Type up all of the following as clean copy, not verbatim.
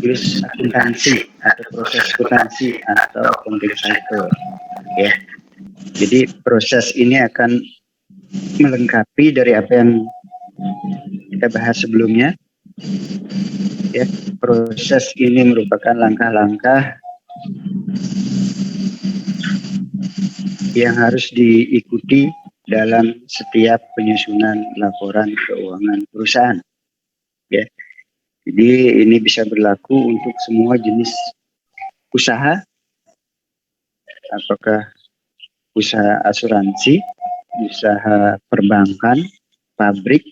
siklus akuntansi atau proses akuntansi atau accounting cycle, ya. Jadi proses ini akan melengkapi dari apa yang kita bahas sebelumnya. Ya, proses ini merupakan langkah-langkah yang harus diikuti dalam setiap penyusunan laporan keuangan perusahaan. Ya, jadi ini bisa berlaku untuk semua jenis usaha, apakah usaha asuransi, usaha perbankan, pabrik,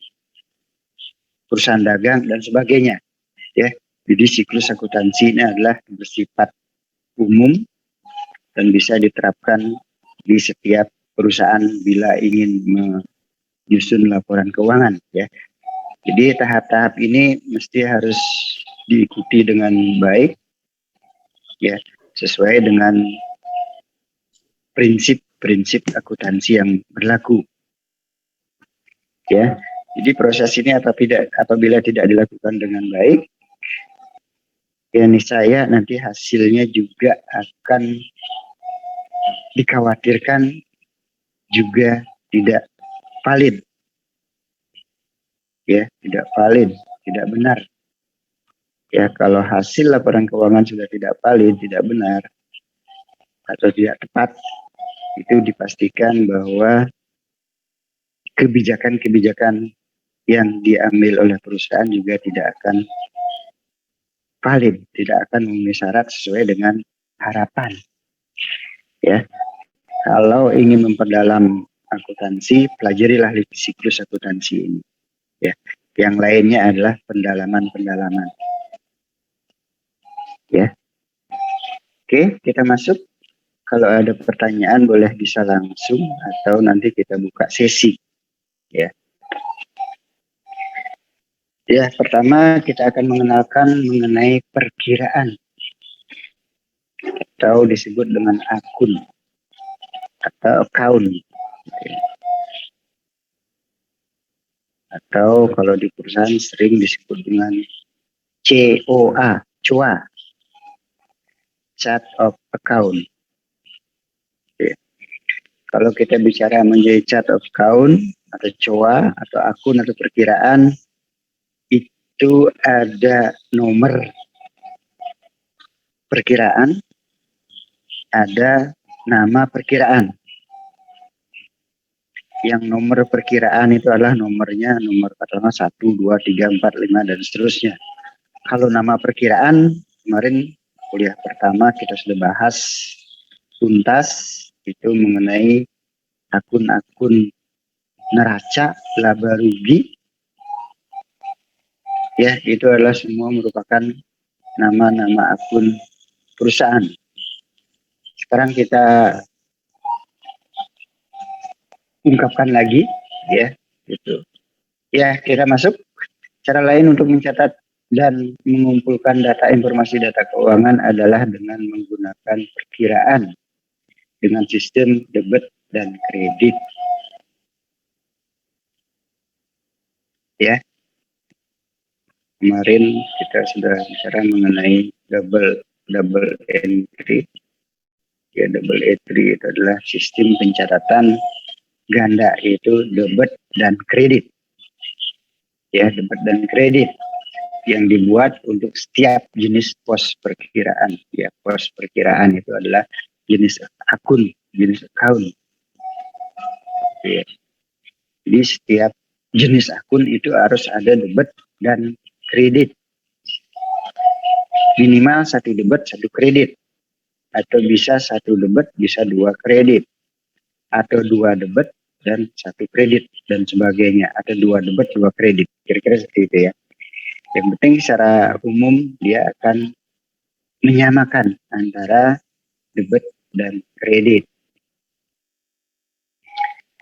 perusahaan dagang dan sebagainya. Ya, jadi siklus akuntansi ini adalah bersifat umum dan bisa diterapkan di setiap perusahaan bila ingin menyusun laporan keuangan, ya. Jadi tahap-tahap ini mesti harus diikuti dengan baik, ya, sesuai dengan prinsip-prinsip akuntansi yang berlaku, ya. Jadi proses ini apabila tidak dilakukan dengan baik, ya niscaya nanti hasilnya juga akan dikhawatirkan juga tidak valid, ya, tidak valid, tidak benar. Ya, kalau hasil laporan keuangan sudah tidak valid, tidak benar, atau tidak tepat, itu dipastikan bahwa kebijakan-kebijakan yang diambil oleh perusahaan juga tidak akan valid, tidak akan memenuhi syarat sesuai dengan harapan. Ya, kalau ingin memperdalam akuntansi, pelajarilah siklus akuntansi ini. Ya, yang lainnya adalah pendalaman-pendalaman. Ya, oke, kita masuk. Kalau ada pertanyaan boleh bisa langsung atau nanti kita buka sesi. Ya. Ya, pertama kita akan mengenalkan mengenai perkiraan atau disebut dengan akun atau account. Ya. Atau kalau di perusahaan sering disebut dengan COA, COA, chart of account. Ya. Kalau kita bicara mengenai chart of account atau COA atau akun atau perkiraan, itu ada nomor perkiraan, ada nama perkiraan. Yang nomor perkiraan itu adalah nomornya, nomor katakanlah 1, 2, 3, 4, 5, dan seterusnya. Kalau nama perkiraan, kemarin kuliah pertama kita sudah bahas tuntas, itu mengenai akun-akun neraca, laba rugi. Ya, itu adalah semua merupakan nama-nama akun perusahaan. Sekarang kita ungkapkan lagi, ya, gitu. Ya, kita masuk. Cara lain untuk mencatat dan mengumpulkan data informasi data keuangan adalah dengan menggunakan perkiraan dengan sistem debit dan kredit. Ya, kemarin kita sudah bicara mengenai double entry. Ya, double entry itu adalah sistem pencatatan ganda, yaitu debit dan kredit. Ya, debit dan kredit yang dibuat untuk setiap jenis pos perkiraan. Ya, pos perkiraan itu adalah jenis akun, jenis account. Ya. Jadi setiap jenis akun itu harus ada debit dan kredit. Minimal 1 debit, 1 kredit. Atau bisa 1 debit, bisa 2 kredit. Atau 2 debit dan 1 kredit dan sebagainya. Atau 2 debit, 2 kredit. Kira-kira seperti itu, ya. Yang penting secara umum dia akan menyamakan antara debit dan kredit.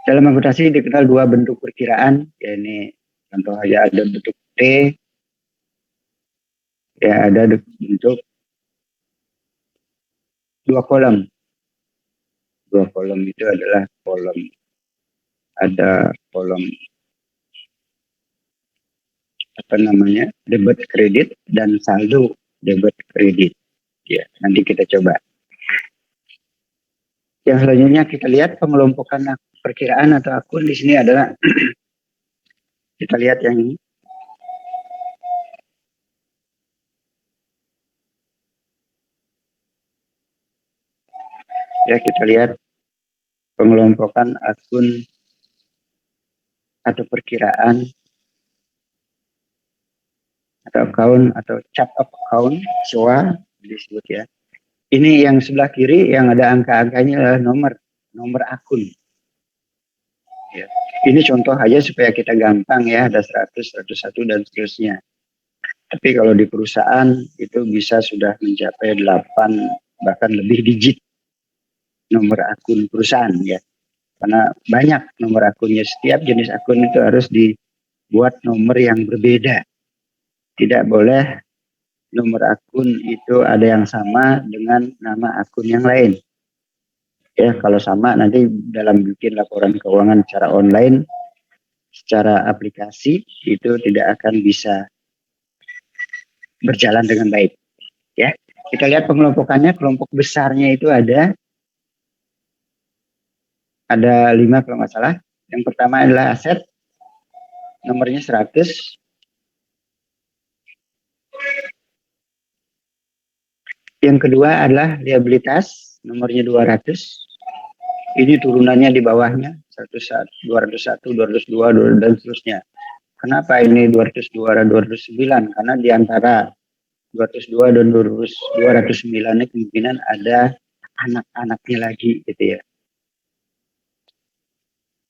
Dalam akuntansi dikenal 2 bentuk perkiraan, ya, ini contoh aja, ada bentuk T, ya, ada bentuk 2 kolom. 2 kolom itu adalah kolom, ada kolom debit, kredit, dan saldo. debit kredit. Ya, nanti kita coba. Yang selanjutnya kita lihat pengelompokan perkiraan atau akun di sini adalah kita lihat yang ini. Ya, kita lihat pengelompokan akun atau perkiraan atau account atau chart of account, SOA disebut ya. Ini yang sebelah kiri yang ada angka-angkanya adalah nomor akun. Ya. Ini contoh aja supaya kita gampang ya, ada 100, 101 dan seterusnya. Tapi kalau di perusahaan itu bisa sudah mencapai 8 bahkan lebih digit nomor akun perusahaan ya. Karena banyak nomor akunnya, setiap jenis akun itu harus dibuat nomor yang berbeda. Tidak boleh nomor akun itu ada yang sama dengan nama akun yang lain. Ya, kalau sama nanti dalam bikin laporan keuangan secara online, secara aplikasi itu tidak akan bisa berjalan dengan baik. Ya, kita lihat pengelompokannya. Kelompok besarnya itu ada 5 kalau nggak salah. Yang pertama adalah aset, nomornya 100. Yang kedua adalah liabilitas, nomornya 200. Ini turunannya di bawahnya 101, 201, 202, dan seterusnya. Kenapa ini 202 dan 209? Karena di antara 202 dan 209 ini kemungkinan ada anak-anaknya lagi gitu ya.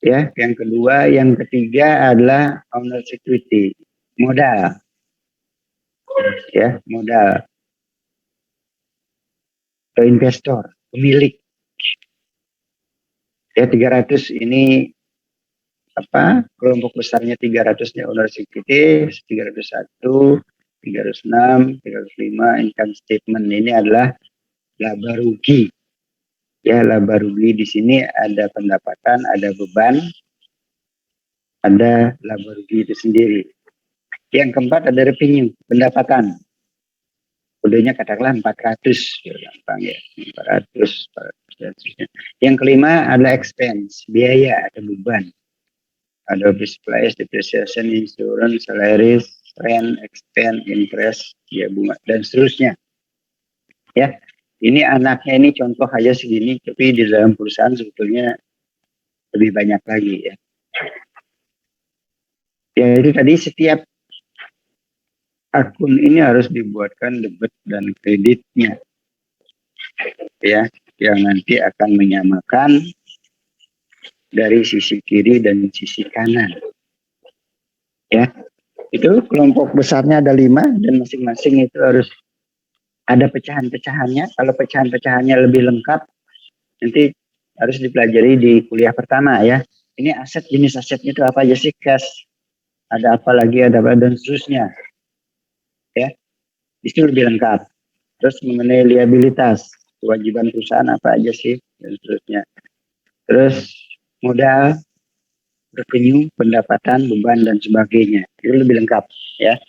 Ya, yang kedua, yang ketiga adalah owner security, modal. Ya, modal. Atau investor, pemilik. Ya, 300 ini apa? Kelompok besarnya 300-nya owner security, 301, 306, 305 income statement. Ini adalah laba rugi. Ya, laba rugi di sini ada pendapatan, ada beban, ada laba rugi itu sendiri. Yang keempat ada revenue, pendapatan. Kodenya katakanlah 400, ya, gampang ya, 400, 400 dan seterusnya. Yang kelima adalah expense, biaya, ada beban. Ada office supplies, depreciation, insurance, salaries, rent, expense, interest, ya bunga, dan seterusnya. Ya, ini anaknya ini contoh aja segini, tapi di dalam perusahaan sebetulnya lebih banyak lagi ya. Ya itu tadi setiap akun ini harus dibuatkan debit dan kreditnya. Ya, yang nanti akan menyamakan dari sisi kiri dan sisi kanan. Ya, itu kelompok besarnya ada 5 dan masing-masing itu harus ada pecahan-pecahannya. Kalau pecahan-pecahannya lebih lengkap, nanti harus dipelajari di kuliah pertama ya. Ini aset, jenis asetnya itu apa aja sih? Cash, ada apa lagi, ada apa, dan seterusnya. Ya, itu lebih lengkap. Terus mengenai liabilitas, kewajiban perusahaan apa aja sih, dan seterusnya. Terus modal, revenue, pendapatan, beban, dan sebagainya. Itu lebih lengkap ya.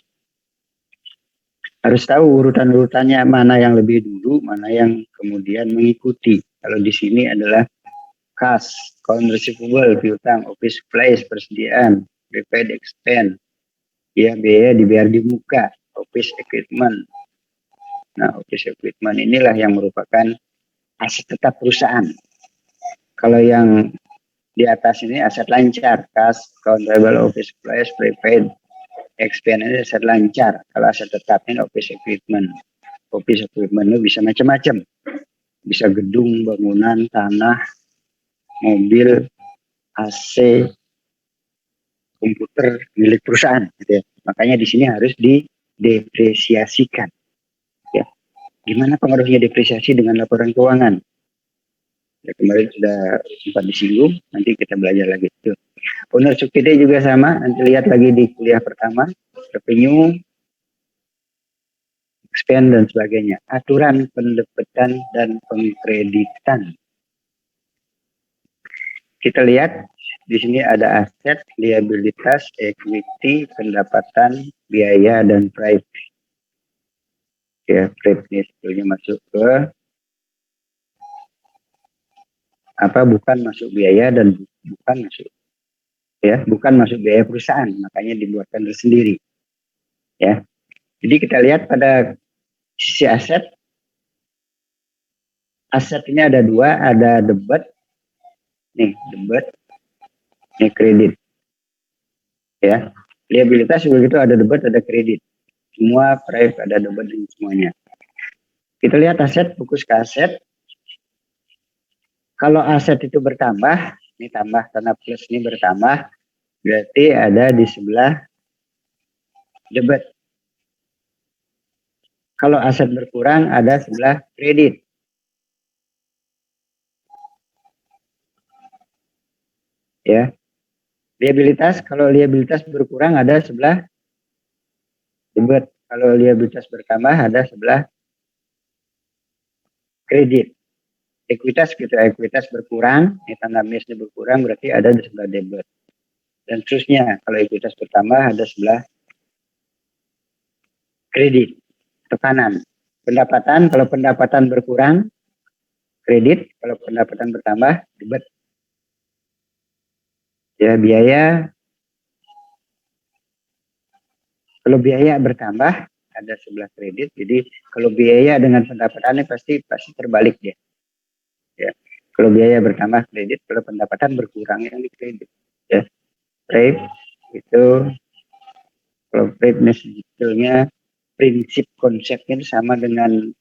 Harus tahu urutan-urutannya, mana yang lebih dulu, mana yang kemudian mengikuti. Kalau di sini adalah kas, account receivable, piutang, office supplies, persediaan, prepaid expense, ya biaya dibayar di muka, office equipment. Nah, office equipment inilah yang merupakan aset tetap perusahaan. Kalau yang di atas ini aset lancar, kas, account payable, office supplies, prepaid expense ini aset lancar. Kalau aset tetapnya office equipment. Office equipment itu bisa macam-macam. Bisa gedung, bangunan, tanah, mobil, AC, komputer milik perusahaan. Gitu ya. Makanya di sini harus didepresiasikan. Ya. Gimana pengaruhnya depresiasi dengan laporan keuangan? Ya, kemarin sudah sempat disinggung, nanti kita belajar lagi. Tuh. Owner subsidi juga sama, nanti lihat lagi di kuliah pertama, revenue, expense, dan sebagainya. Aturan pendebitan dan pengkreditan. Kita lihat di sini ada aset, liabilitas, equity, pendapatan, biaya, dan private. Ya, PRIP ini sebetulnya masuk ke bukan masuk biaya dan bukan masuk bukan masuk biaya perusahaan, makanya dibuatkan tersendiri. Ya. Jadi kita lihat pada sisi aset. Aset ini ada dua, ada debit, debit, kredit. Ya. Liabilitas begitu, ada debit, ada kredit. Semua proyek ada debit dan semuanya. Kita lihat aset, fokus ke aset. Kalau aset itu bertambah, ini tambah karena plus ini bertambah, berarti ada di sebelah debit. Kalau aset berkurang, ada sebelah kredit. Ya. Liabilitas, kalau liabilitas berkurang ada sebelah debit. Kalau liabilitas bertambah ada sebelah kredit. Ekuitas gitu, ekuitas berkurang, tanda minusnya berkurang berarti ada di sebelah debit. Dan seterusnya, kalau ekuitas bertambah ada sebelah kredit atau kanan. Pendapatan, kalau pendapatan berkurang, kredit, kalau pendapatan bertambah, debit. Ya, biaya, kalau biaya bertambah, ada sebelah kredit. Jadi kalau biaya dengan pendapatannya pasti terbalik dia. Ya. Kalau biaya bertambah kredit, kalau pendapatan berkurang yang di kredit. Ya. Rate itu, kalau rate sebetulnya prinsip konsepnya sama dengan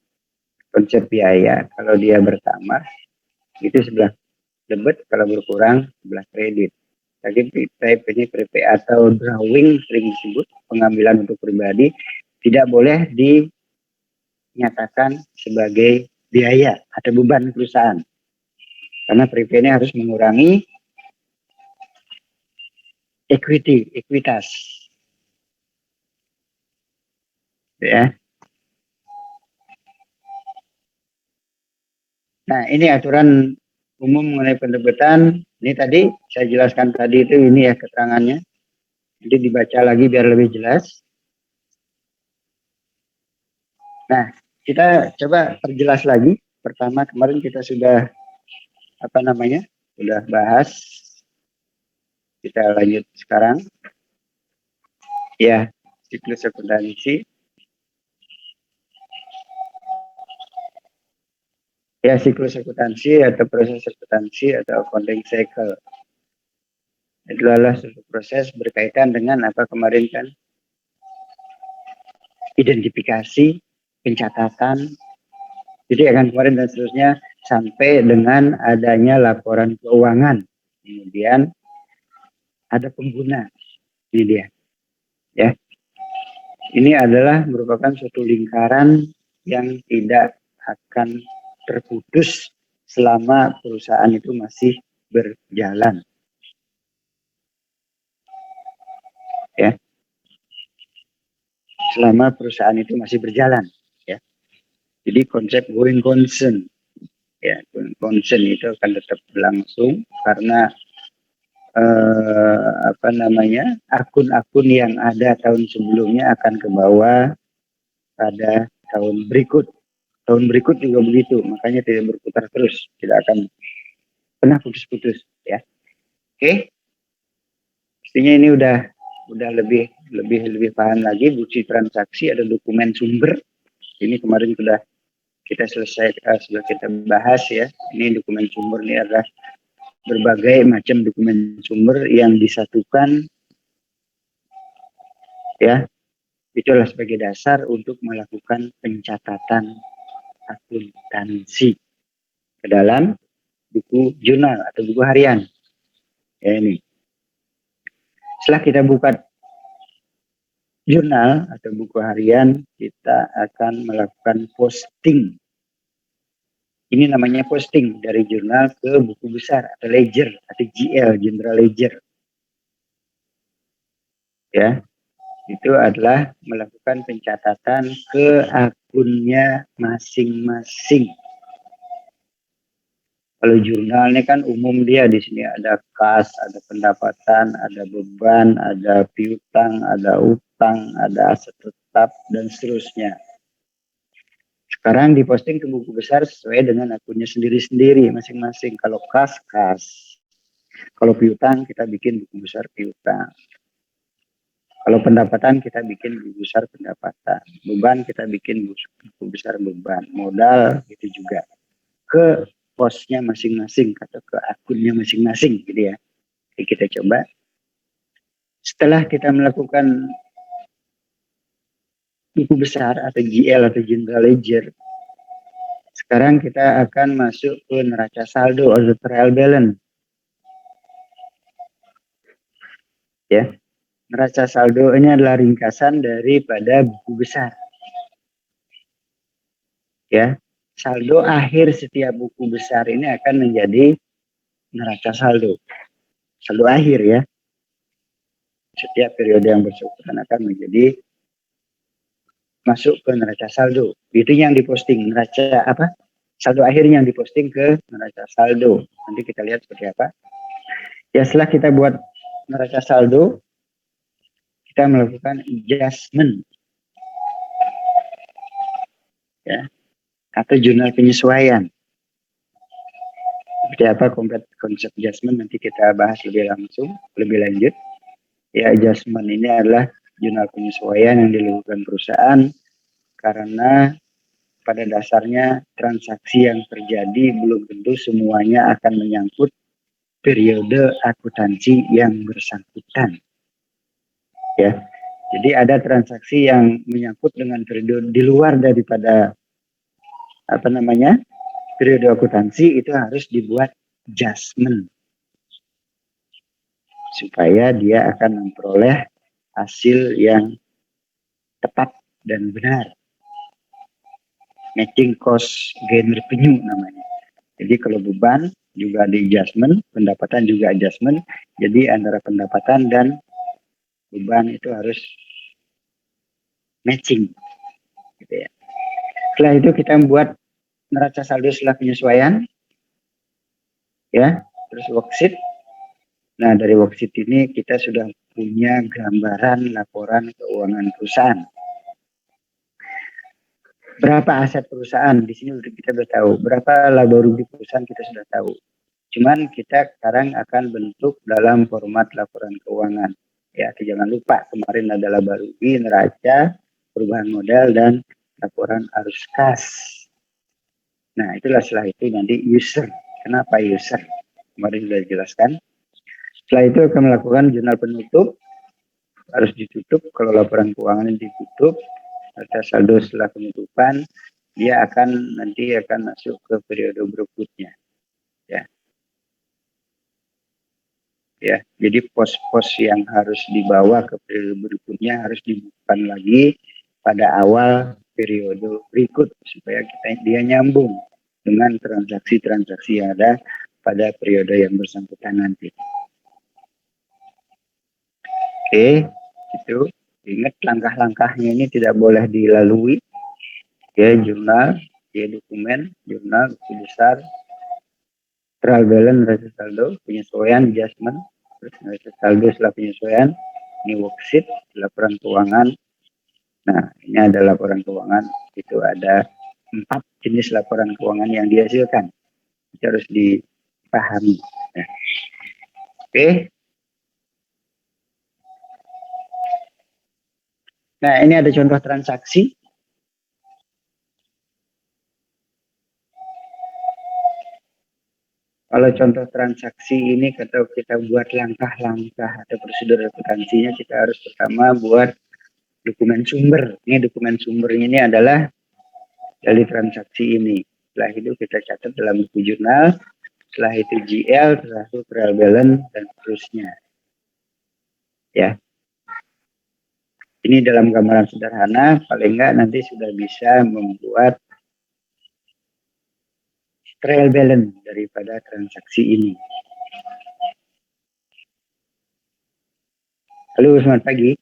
konsep biaya. Kalau dia bertambah, itu sebelah debit, kalau berkurang sebelah kredit. Jadi type ini PP atau drawing sering disebut pengambilan untuk pribadi tidak boleh dinyatakan sebagai biaya atau beban perusahaan. Karena PP ini harus mengurangi ekuitas. Ya. Nah, ini aturan umum mengenai penerbitan. Ini tadi saya jelaskan tadi itu, ini ya keterangannya. Jadi dibaca lagi biar lebih jelas. Nah, kita coba perjelas lagi. Pertama kemarin kita sudah sudah bahas. Kita lanjut sekarang. Ya, siklus akuntansi. Ya, siklus akuntansi atau proses akuntansi atau accounting cycle. Itu adalah suatu proses berkaitan dengan apa kemarin kan, identifikasi, pencatatan, jadi akan kemarin dan seterusnya sampai dengan adanya laporan keuangan. Kemudian ada pengguna, ini dia. Ya, ini adalah merupakan suatu lingkaran yang tidak akan terputus selama perusahaan itu masih berjalan. Ya, selama perusahaan itu masih berjalan. Ya, jadi konsep going concern, ya, going concern itu akan tetap berlangsung karena akun-akun yang ada tahun sebelumnya akan ke bawah pada tahun berikut. Tahun berikut juga begitu, makanya tidak berputar terus, tidak akan pernah putus-putus, ya. Oke, pastinya ini udah lebih paham lagi. Bukti transaksi, ada dokumen sumber. Ini kemarin sudah kita selesai, sudah kita bahas ya. Ini dokumen sumber ini adalah berbagai macam dokumen sumber yang disatukan, ya. Itulah sebagai dasar untuk melakukan pencatatan akuntansi ke dalam buku jurnal atau buku harian. Ya, ini. Setelah kita buka jurnal atau buku harian, kita akan melakukan posting. Ini namanya posting dari jurnal ke buku besar atau ledger atau GL, General Ledger. Ya, itu adalah melakukan pencatatan ke akunnya masing-masing. Kalau jurnal ini kan umum, dia di sini ada kas, ada pendapatan, ada beban, ada piutang, ada utang, ada aset tetap dan seterusnya. Sekarang diposting ke buku besar sesuai dengan akunnya sendiri-sendiri masing-masing. Kalau kas, kalau piutang kita bikin buku besar piutang. Kalau pendapatan kita bikin buku besar pendapatan. Beban kita bikin buku besar beban. Modal itu juga ke posnya masing-masing atau ke akunnya masing-masing gitu ya. Jadi kita coba setelah kita melakukan buku besar atau GL atau General Ledger, sekarang kita akan masuk ke neraca saldo atau trial balance. Ya, neraca saldo ini adalah ringkasan daripada buku besar. Ya, saldo akhir setiap buku besar ini akan menjadi neraca saldo. Saldo akhir ya. Setiap periode yang bersangkutan akan menjadi masuk ke neraca saldo. Itu yang diposting neraca apa? Saldo akhir yang diposting ke neraca saldo. Nanti kita lihat seperti apa. Ya, setelah kita buat neraca saldo, kita melakukan adjustment. Ya, atau jurnal penyesuaian. Seperti apa konsep adjustment nanti kita bahas lebih lanjut. Ya, adjustment ini adalah jurnal penyesuaian yang dilakukan perusahaan karena pada dasarnya transaksi yang terjadi belum tentu semuanya akan menyangkut periode akuntansi yang bersangkutan. Ya, jadi ada transaksi yang menyangkut dengan periode di luar daripada periode akuntansi, itu harus dibuat adjustment supaya dia akan memperoleh hasil yang tepat dan benar. Matching cost gain revenue namanya. Jadi kalau beban juga ada adjustment, pendapatan juga adjustment. Jadi antara pendapatan dan beban itu harus matching. Gitu ya. Setelah itu kita membuat neraca saldo setelah penyesuaian. Ya, terus worksheet. Nah, dari worksheet ini kita sudah punya gambaran laporan keuangan perusahaan. Berapa aset perusahaan di sini kita sudah tahu, berapa laba rugi perusahaan kita sudah tahu. Cuman kita sekarang akan bentuk dalam format laporan keuangan. Ya, jangan lupa kemarin ada laba rugi, neraca, perubahan modal dan laporan arus kas. Nah, itulah setelah itu nanti user. Kenapa user? Kemarin sudah dijelaskan. Setelah itu akan melakukan jurnal penutup, harus ditutup. Kalau laporan keuangan ditutup, neraca saldo setelah penutupan, dia nanti akan masuk ke periode berikutnya. Ya. Ya, jadi pos-pos yang harus dibawa ke periode berikutnya harus dibuka lagi pada awal periode berikut supaya dia nyambung dengan transaksi-transaksi yang ada pada periode yang bersangkutan nanti. Oke, itu ingat langkah-langkahnya ini tidak boleh dilalui. Ya, jurnal, ya dokumen, jurnal, buku besar, trial balance, neraca saldo, penyesuaian, adjustment, terus neraca saldo setelah penyesuaian, ini worksheet, laporan keuangan. Nah, ini ada laporan keuangan, itu ada 4 jenis laporan keuangan yang dihasilkan. Itu harus dipahami. Nah, oke. Nah, ini ada contoh transaksi. Kalau contoh transaksi ini kalau kita buat langkah-langkah atau prosedur akuntansinya, kita harus pertama buat dokumen sumber. Ini dokumen sumbernya ini adalah dari transaksi ini. Setelah itu kita catat dalam buku jurnal. Setelah itu GL, setelah itu trial balance, dan seterusnya. Ya. Ini dalam gambaran sederhana, paling enggak nanti sudah bisa membuat trial balance daripada transaksi ini. Halo, selamat pagi.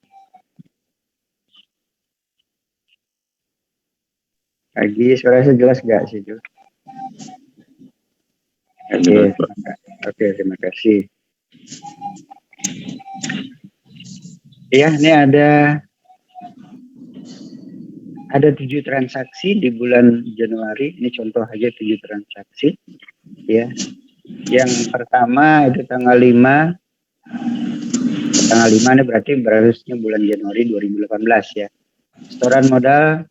Pagi, suara saya jelas nggak sih, Jo? Oke, terima kasih. Ya, ini ada ada 7 transaksi di bulan Januari. Ini contoh aja 7 transaksi. Ya, yang pertama itu tanggal 5. Tanggal 5 ini berarti berharusnya bulan Januari 2018 ya. Setoran modal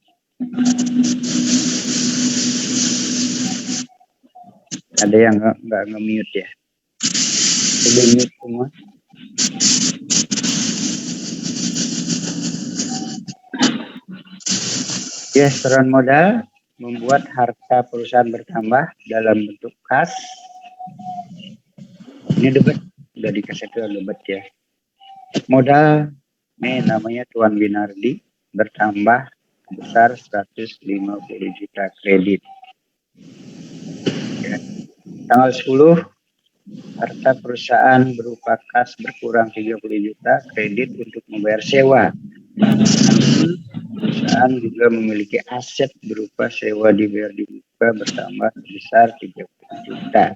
ada yang nggak nge-mute ya. Coba mute semua. Ya, setoran modal membuat harta perusahaan bertambah dalam bentuk kas. Ini debat, udah dikasih tuh debat ya. Modal ini namanya Tuan Winardi bertambah besar 150 juta kredit. Ya. Tanggal 10 harta perusahaan berupa kas berkurang 30 juta kredit untuk membayar sewa. Namun perusahaan juga memiliki aset berupa sewa dibayar di muka bertambah sebesar 30 juta.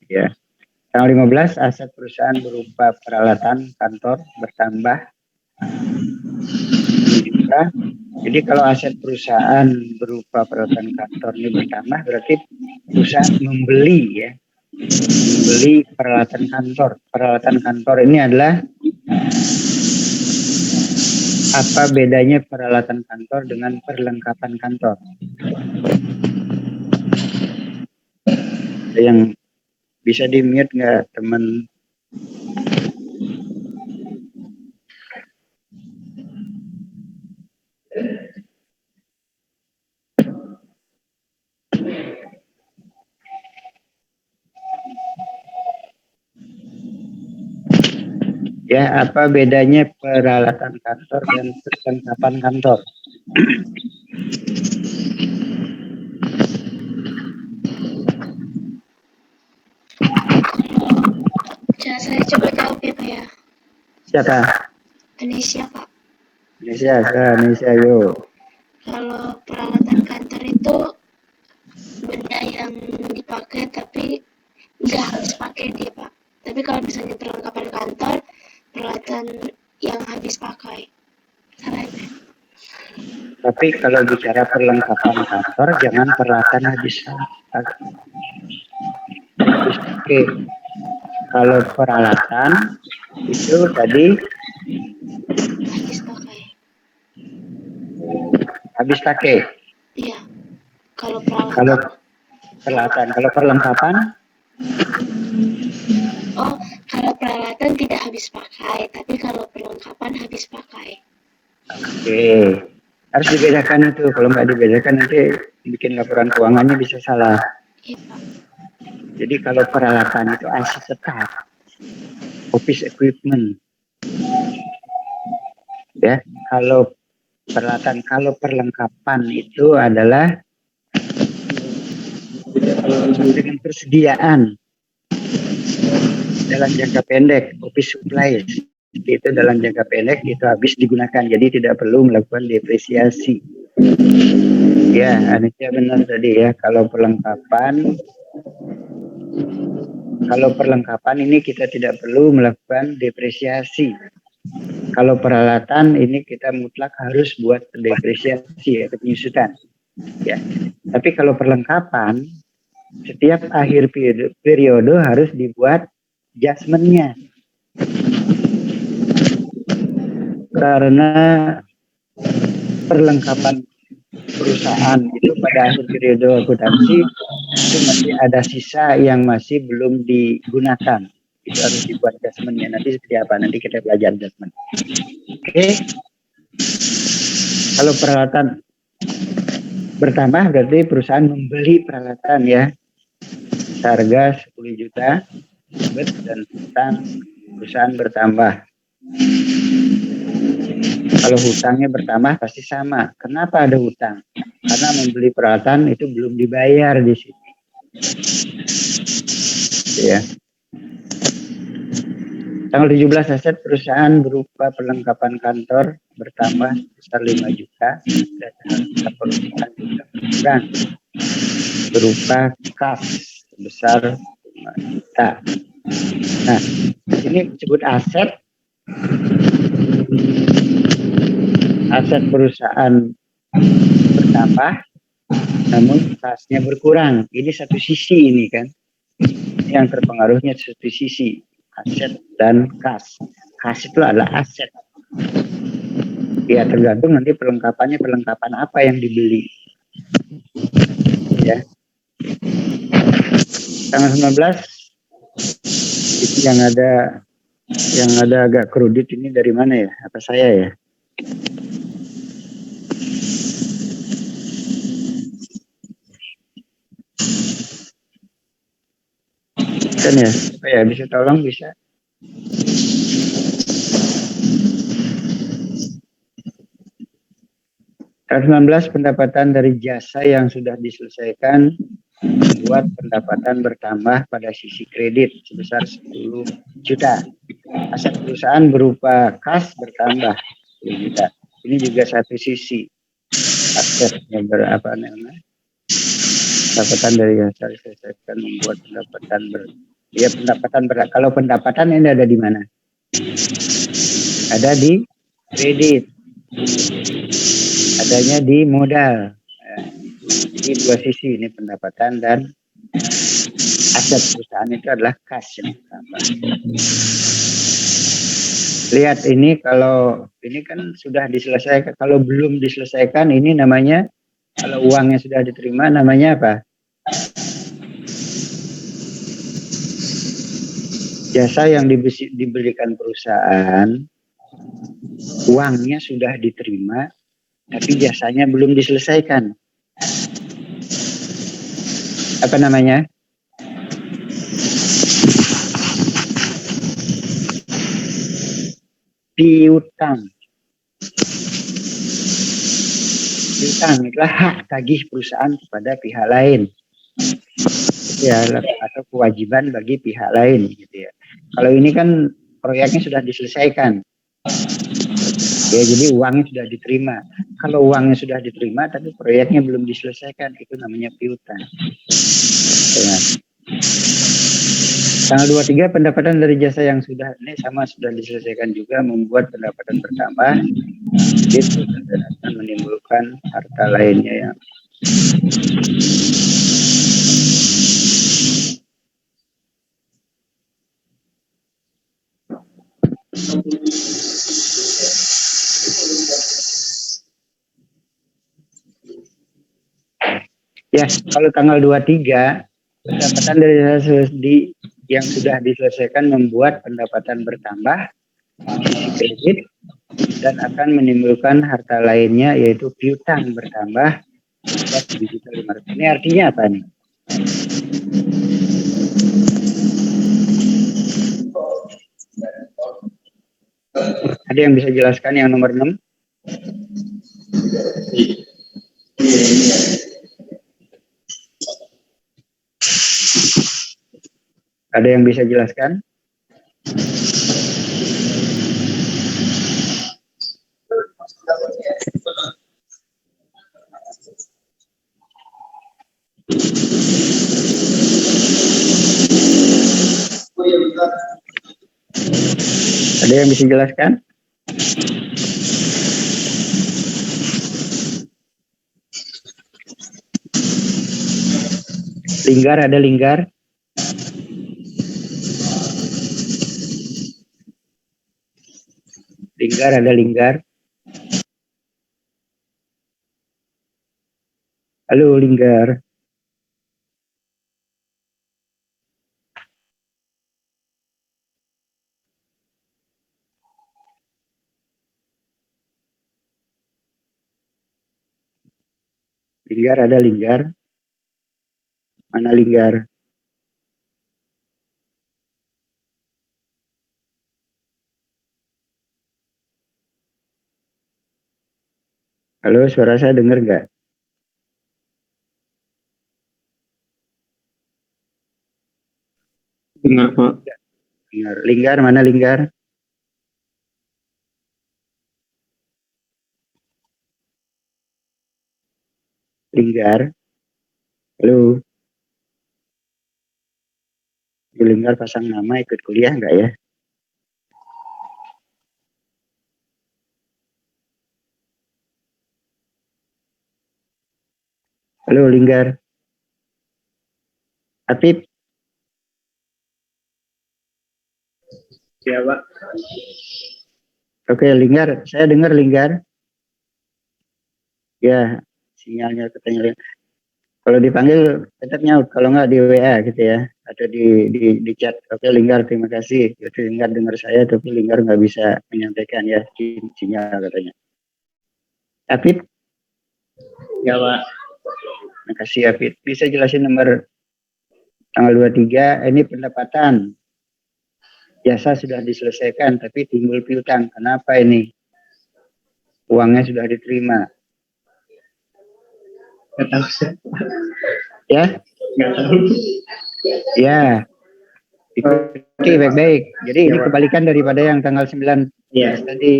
Ya. Tanggal 15 aset perusahaan berupa peralatan kantor bertambah 10 juta. Jadi kalau aset perusahaan berupa peralatan kantor ini bertambah, berarti perusahaan membeli peralatan kantor. Peralatan kantor ini adalah apa bedanya peralatan kantor dengan perlengkapan kantor? Yang bisa di-mute nggak, teman? Ya, apa bedanya peralatan kantor dan perlengkapan kantor? Saya coba jawab ya Pak ya. Siapa? Indonesia Pak. Indonesia, yuk. Kalau peralatan kantor itu benda yang dipakai tapi nggak harus pakai dia Pak. Tapi kalau misalnya perlengkapan kantor, peralatan yang habis pakai. Salah ya? Tapi kalau bicara perlengkapan kantor, jangan peralatan habis pakai. Oke. Kalau peralatan itu tadi habis pakai. Iya. Kalau peralatan. Kalau peralatan, kalau perlengkapan? Oh, kalau peralatan tidak habis pakai, tapi kalau perlengkapan habis pakai. Oke. Harus dibedakan itu. Kalau nggak dibedakan nanti bikin laporan keuangannya bisa salah. Iya, Pak. Jadi kalau peralatan itu aset staff, office equipment. Ya, kalau peralatan, kalau perlengkapan itu adalah dengan persediaan dalam jangka pendek, office supplies. Itu dalam jangka pendek itu habis digunakan, jadi tidak perlu melakukan depresiasi. Ya, Anisya benar tadi ya. Kalau perlengkapan ini kita tidak perlu melakukan depresiasi. Kalau peralatan ini kita mutlak harus buat depresiasi ya, penyusutan. Ya. Tapi kalau perlengkapan setiap akhir periode harus dibuat adjustment-nya. Karena perlengkapan perusahaan itu pada akhir periode akuntansi itu masih ada sisa yang masih belum digunakan. Itu harus dibuat adjustment-nya. Nanti seperti apa? Nanti kita belajar adjustment. Oke. Kalau peralatan bertambah berarti perusahaan membeli peralatan ya. Harga 10 juta dan hutang perusahaan bertambah. Kalau hutangnya bertambah pasti sama. Kenapa ada hutang? Karena membeli peralatan itu belum dibayar di sini. Ya. Tanggal 17 aset perusahaan berupa perlengkapan kantor bertambah sebesar 5 juta dan harta perusahaan juga berkurang berupa kas sebesar 5 juta. Nah, ini disebut aset. aset perusahaan bertambah, namun kasnya berkurang. Ini satu sisi ini kan. Yang terpengaruhnya satu sisi, aset dan kas. Kas itu adalah aset. Ya tergantung nanti perlengkapan apa yang dibeli. Ya. Tanggal 19 itu yang ada agak kredit ini dari mana ya? Apa saya ya? Kan ya, apa ya, bisa tolong bisa. Tanggal 19 pendapatan dari jasa yang sudah diselesaikan membuat pendapatan bertambah pada sisi kredit sebesar 10 juta. Aset perusahaan berupa kas bertambah 10 juta. Ini juga satu sisi asetnya berapa namanya? Pendapatan dari jasa diselesaikan membuat pendapatan kalau pendapatan ini ada di mana? Ada di kredit, adanya di modal. Jadi dua sisi ini, pendapatan dan aset perusahaan itu adalah kas yang bertambah. Lihat ini, kalau ini kan sudah diselesaikan, kalau belum diselesaikan ini namanya, kalau uangnya sudah diterima namanya apa? Jasa yang diberikan perusahaan, uangnya sudah diterima, tapi jasanya belum diselesaikan. Apa namanya? Piutang. Piutang itulah hak tagih perusahaan kepada pihak lain. Ya, atau kewajiban bagi pihak lain gitu ya. Kalau ini kan proyeknya sudah diselesaikan. Ya, jadi uangnya sudah diterima. Kalau uangnya sudah diterima tapi proyeknya belum diselesaikan, itu namanya piutang. Ya. Tanggal 23 pendapatan dari jasa yang sudah diselesaikan juga membuat pendapatan bertambah. Itu akan menimbulkan harta lainnya yang ya. Kalau tanggal 23 pendapatan dari yang sudah diselesaikan membuat pendapatan bertambah sisi kredit dan akan menimbulkan harta lainnya yaitu piutang bertambah 7.500.000. Ini artinya apa nih? Ada yang bisa jelaskan yang nomor 6? Ada yang bisa jelaskan? Ada yang bisa jelaskan? Linggar, ada linggar? Linggar, ada linggar? Halo linggar. Linggar, ada linggar? Mana linggar? Halo, suara saya dengar nggak? Dengar, Pak. Linggar. Linggar, mana linggar? Linggar. Halo. Linggar pasang nama ikut kuliah nggak ya? Halo Linggar. Apip. Ya, Pak. Oke, Linggar. Saya dengar Linggar. Ya, sinyalnya katanya. Kalau dipanggil tetap nyaut, kalau nggak di WA gitu ya, atau di chat. Oke, Linggar, terima kasih. Jadi Linggar dengar saya, tapi Linggar nggak bisa menyampaikan ya sinyal katanya. Apip. Ya, Pak. Terima kasih Apip. Bisa jelasin nomor tanggal 23, ini pendapatan. Jasa sudah diselesaikan, tapi timbul piutang. Kenapa ini? Uangnya sudah diterima. Nggak tahu saya. Ya? Nggak tahu. Ya. Ikuti baik-baik. Jadi ini kebalikan daripada yang tanggal 19 tadi.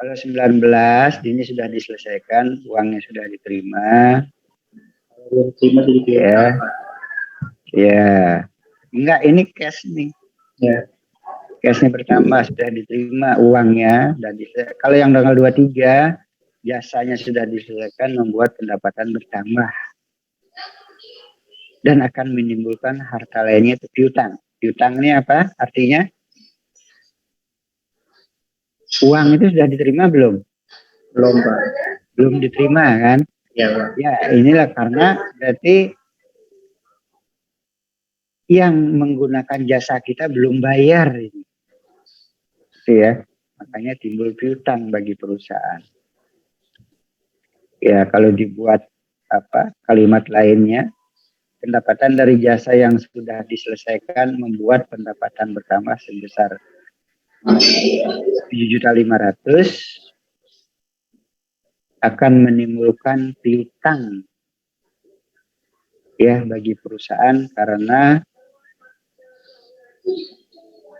Kalau 19 ini sudah diselesaikan, uangnya sudah diterima. Terima sedikit. Ya. Ya. Enggak, ini cash nih. Ya. Cashnya bertambah, sudah diterima uangnya. Dan kalau yang tanggal 23, jasanya sudah diselesaikan, membuat pendapatan bertambah. Dan akan menimbulkan harta lainnya itu piutang. Piutang ini apa? Artinya uang itu sudah diterima belum? Belum, Pak. Belum diterima kan? Ya, Pak. Ya, inilah karena berarti yang menggunakan jasa kita belum bayar ini. Gitu ya. Makanya timbul piutang bagi perusahaan. Ya, kalau dibuat kalimat lainnya, pendapatan dari jasa yang sudah diselesaikan membuat pendapatan bertambah sebesar 7.500.000 akan menimbulkan piutang ya bagi perusahaan karena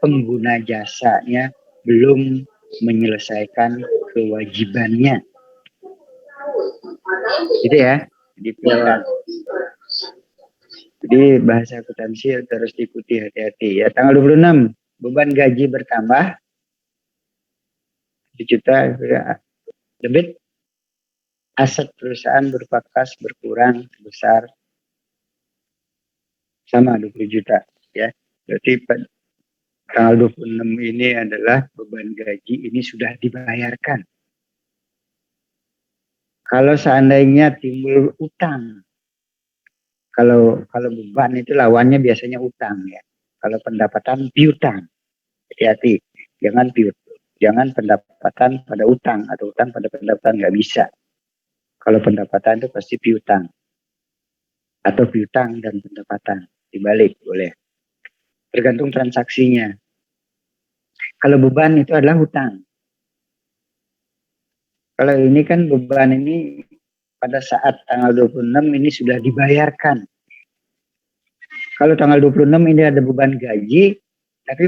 pengguna jasanya belum menyelesaikan kewajibannya. Gitu ya. Jadi piutang. Jadi bahasa akuntansi terus diikuti hati-hati ya. Tanggal 26 beban gaji bertambah 1 juta ya. Debit aset perusahaan berupa kas berkurang sebesar sama 20 juta ya. Berarti tanggal 26 ini adalah beban gaji ini sudah dibayarkan. Kalau seandainya timbul utang, kalau beban itu lawannya biasanya utang ya. Kalau pendapatan piutang, hati-hati, jangan pendapatan pada utang atau utang pada pendapatan, nggak bisa. Kalau pendapatan itu pasti piutang atau piutang dan pendapatan dibalik boleh, tergantung transaksinya. Kalau beban itu adalah hutang. Kalau ini kan beban ini pada saat tanggal 26 ini sudah dibayarkan. Kalau tanggal 26 ini ada beban gaji, tapi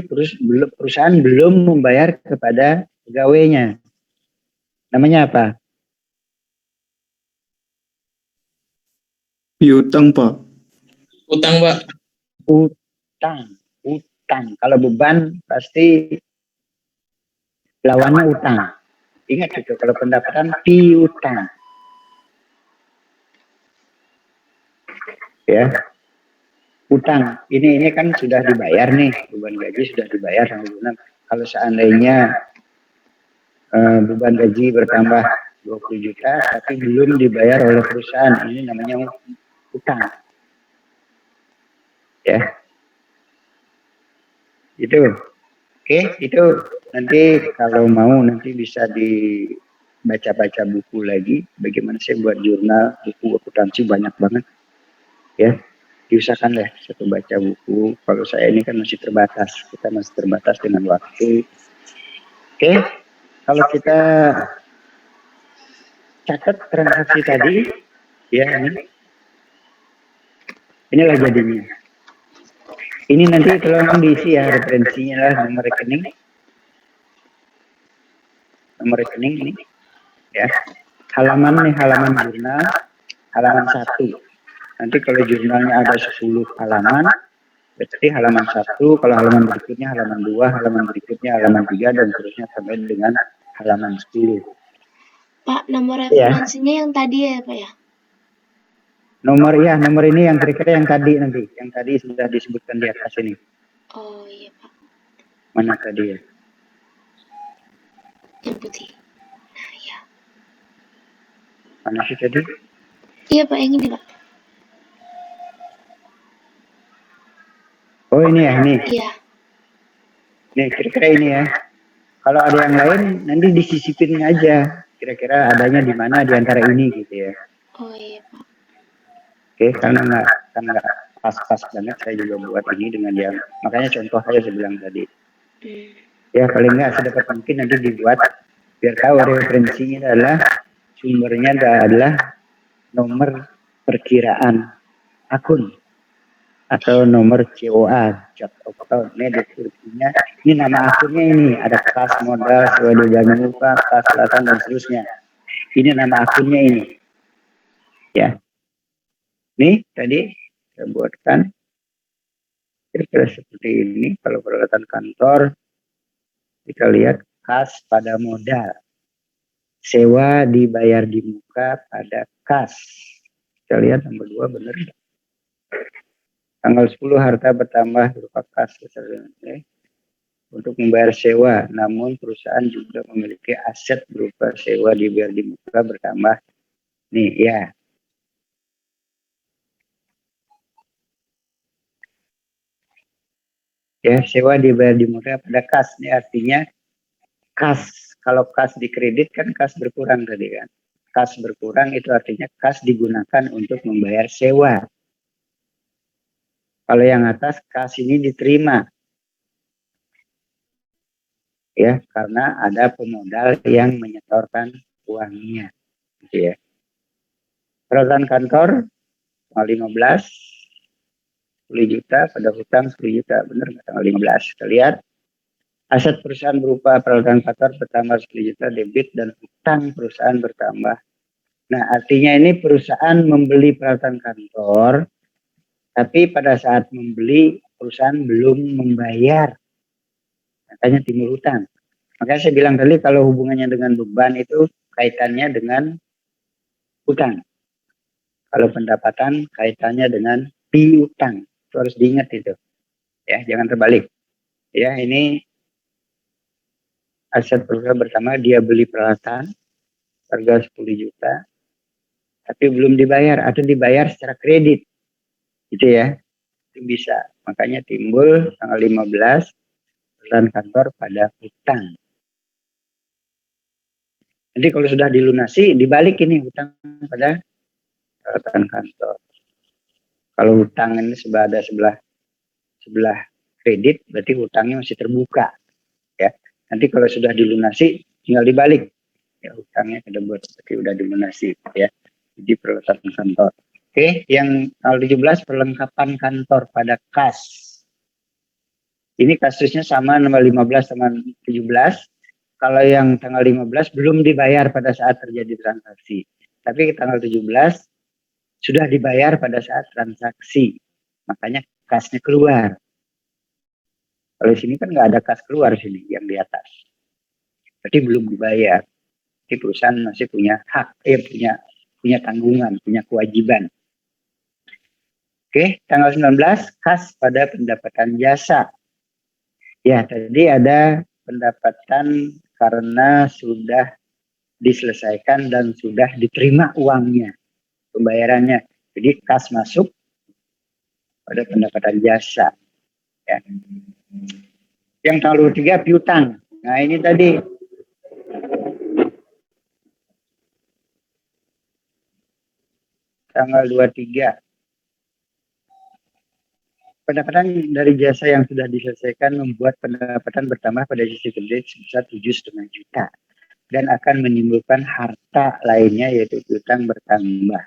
perusahaan belum membayar kepada pegawainya. Namanya apa? Piutang, Pak. Utang, Pak. Utang. Kalau beban pasti lawannya utang. Ingat itu, kalau pendapatan piutang. Ya. Utang. Ini kan sudah dibayar nih, beban gaji sudah dibayar tanggal 26. Kalau seandainya beban gaji bertambah 20 juta tapi belum dibayar oleh perusahaan, ini namanya utang. Ya. Itu. Oke, itu nanti kalau mau nanti bisa dibaca-baca buku lagi. Bagaimana saya buat jurnal, buku akuntansi banyak banget. Ya, diusahakan lah satu baca buku. Kalau saya ini kan masih terbatas, kita masih terbatas dengan waktu. Oke, kalau kita catat transaksi tadi, ya inilah jadinya. Ini nanti tolong diisi ya referensinya lah nomor rekening ini ya, halaman jurnal halaman 1. Nanti kalau jurnalnya ada 10 halaman berarti halaman 1, kalau halaman berikutnya halaman 2, halaman berikutnya halaman 3 dan seterusnya sampai dengan halaman 10. Pak, nomor referensinya yang tadi ya Pak ya? Nomor ini yang kira-kira yang tadi sudah disebutkan di atas ini. Oh iya Pak, Mana tadi ya? yang putih. Nah iya. Mana sih tadi? Iya Pak, yang ini Pak. Oh ini ya, ini. Iya. Nih kira-kira ini ya. Kalau ada yang lain nanti disisipin aja. Kira-kira adanya di mana di antara ini gitu ya. Oh iya Pak. Oke, karena nggak pas-pas banget saya juga buat ini dengan yang makanya contoh aja saya bilang tadi. Ya paling nggak sedapat mungkin nanti dibuat biar tahu referensinya adalah sumbernya adalah nomor perkiraan akun atau nomor COA chart of account. Ini deskripsinya, ini nama akunnya ini ada kas modal sesuai jangan lupa kas selatan dan seterusnya. Ini nama akunnya ini ya. Nih tadi saya buatkan kira-kira seperti ini. Kalau peralatan kantor kita lihat kas pada modal, sewa dibayar di muka pada kas. Kita lihat nomor 2 benar. Tanggal 10 harta bertambah berupa kas untuk membayar sewa. Namun perusahaan juga memiliki aset berupa sewa dibayar di muka bertambah. Nih ya. Ya, sewa dibayar di muka pada kas. Ini artinya kas. Kalau kas dikredit kan kas berkurang tadi kan. Kas berkurang itu artinya kas digunakan untuk membayar sewa. Kalau yang atas kas ini diterima. Ya, karena ada pemodal yang menyetorkan uangnya. Gitu ya. Peralatan kantor 15 10 juta pada hutang 10 juta. Benar nggak tanggal 15? Kita lihat. Aset perusahaan berupa peralatan kantor bertambah 10 juta debit dan hutang perusahaan bertambah. Nah, artinya ini perusahaan membeli peralatan kantor tapi pada saat membeli perusahaan belum membayar, makanya timbul hutang. Makanya saya bilang tadi kalau hubungannya dengan beban itu kaitannya dengan hutang. Kalau pendapatan kaitannya dengan piutang. Itu harus diingat itu. Ya, jangan terbalik. Ya, ini aset perusahaan pertama dia beli peralatan harga 10 juta tapi belum dibayar atau dibayar secara kredit. Gitu ya. Itu bisa. Makanya timbul tanggal 15 peralatan kantor pada hutang. Nanti kalau sudah dilunasi, dibalik ini hutang pada peralatan kantor. Kalau hutang ini ada sebelah kredit, berarti hutangnya masih terbuka. Ya, nanti kalau sudah dilunasi, tinggal dibalik. Ya, hutangnya sudah berarti sudah dilunasi. Ya, jadi peralatan kantor. Oke, yang tanggal 17 perlengkapan kantor pada kas. Ini kasusnya sama nomor 15 sama 17. Kalau yang tanggal 15 belum dibayar pada saat terjadi transaksi. Tapi tanggal 17 sudah dibayar pada saat transaksi. Makanya kasnya keluar. Kalau di sini kan nggak ada kas keluar sini yang di atas. Berarti belum dibayar. Jadi perusahaan masih punya hak, punya tanggungan, punya kewajiban. Oke, tanggal 19 kas pada pendapatan jasa. Ya, tadi ada pendapatan karena sudah diselesaikan dan sudah diterima uangnya, pembayarannya. Jadi kas masuk pada pendapatan jasa. Ya. Yang tanggal 23 piutang. Nah ini tadi tanggal 23. Pendapatan dari jasa yang sudah diselesaikan membuat pendapatan bertambah pada sisi kredit sebesar 7,5 juta dan akan menimbulkan harta lainnya yaitu piutang bertambah.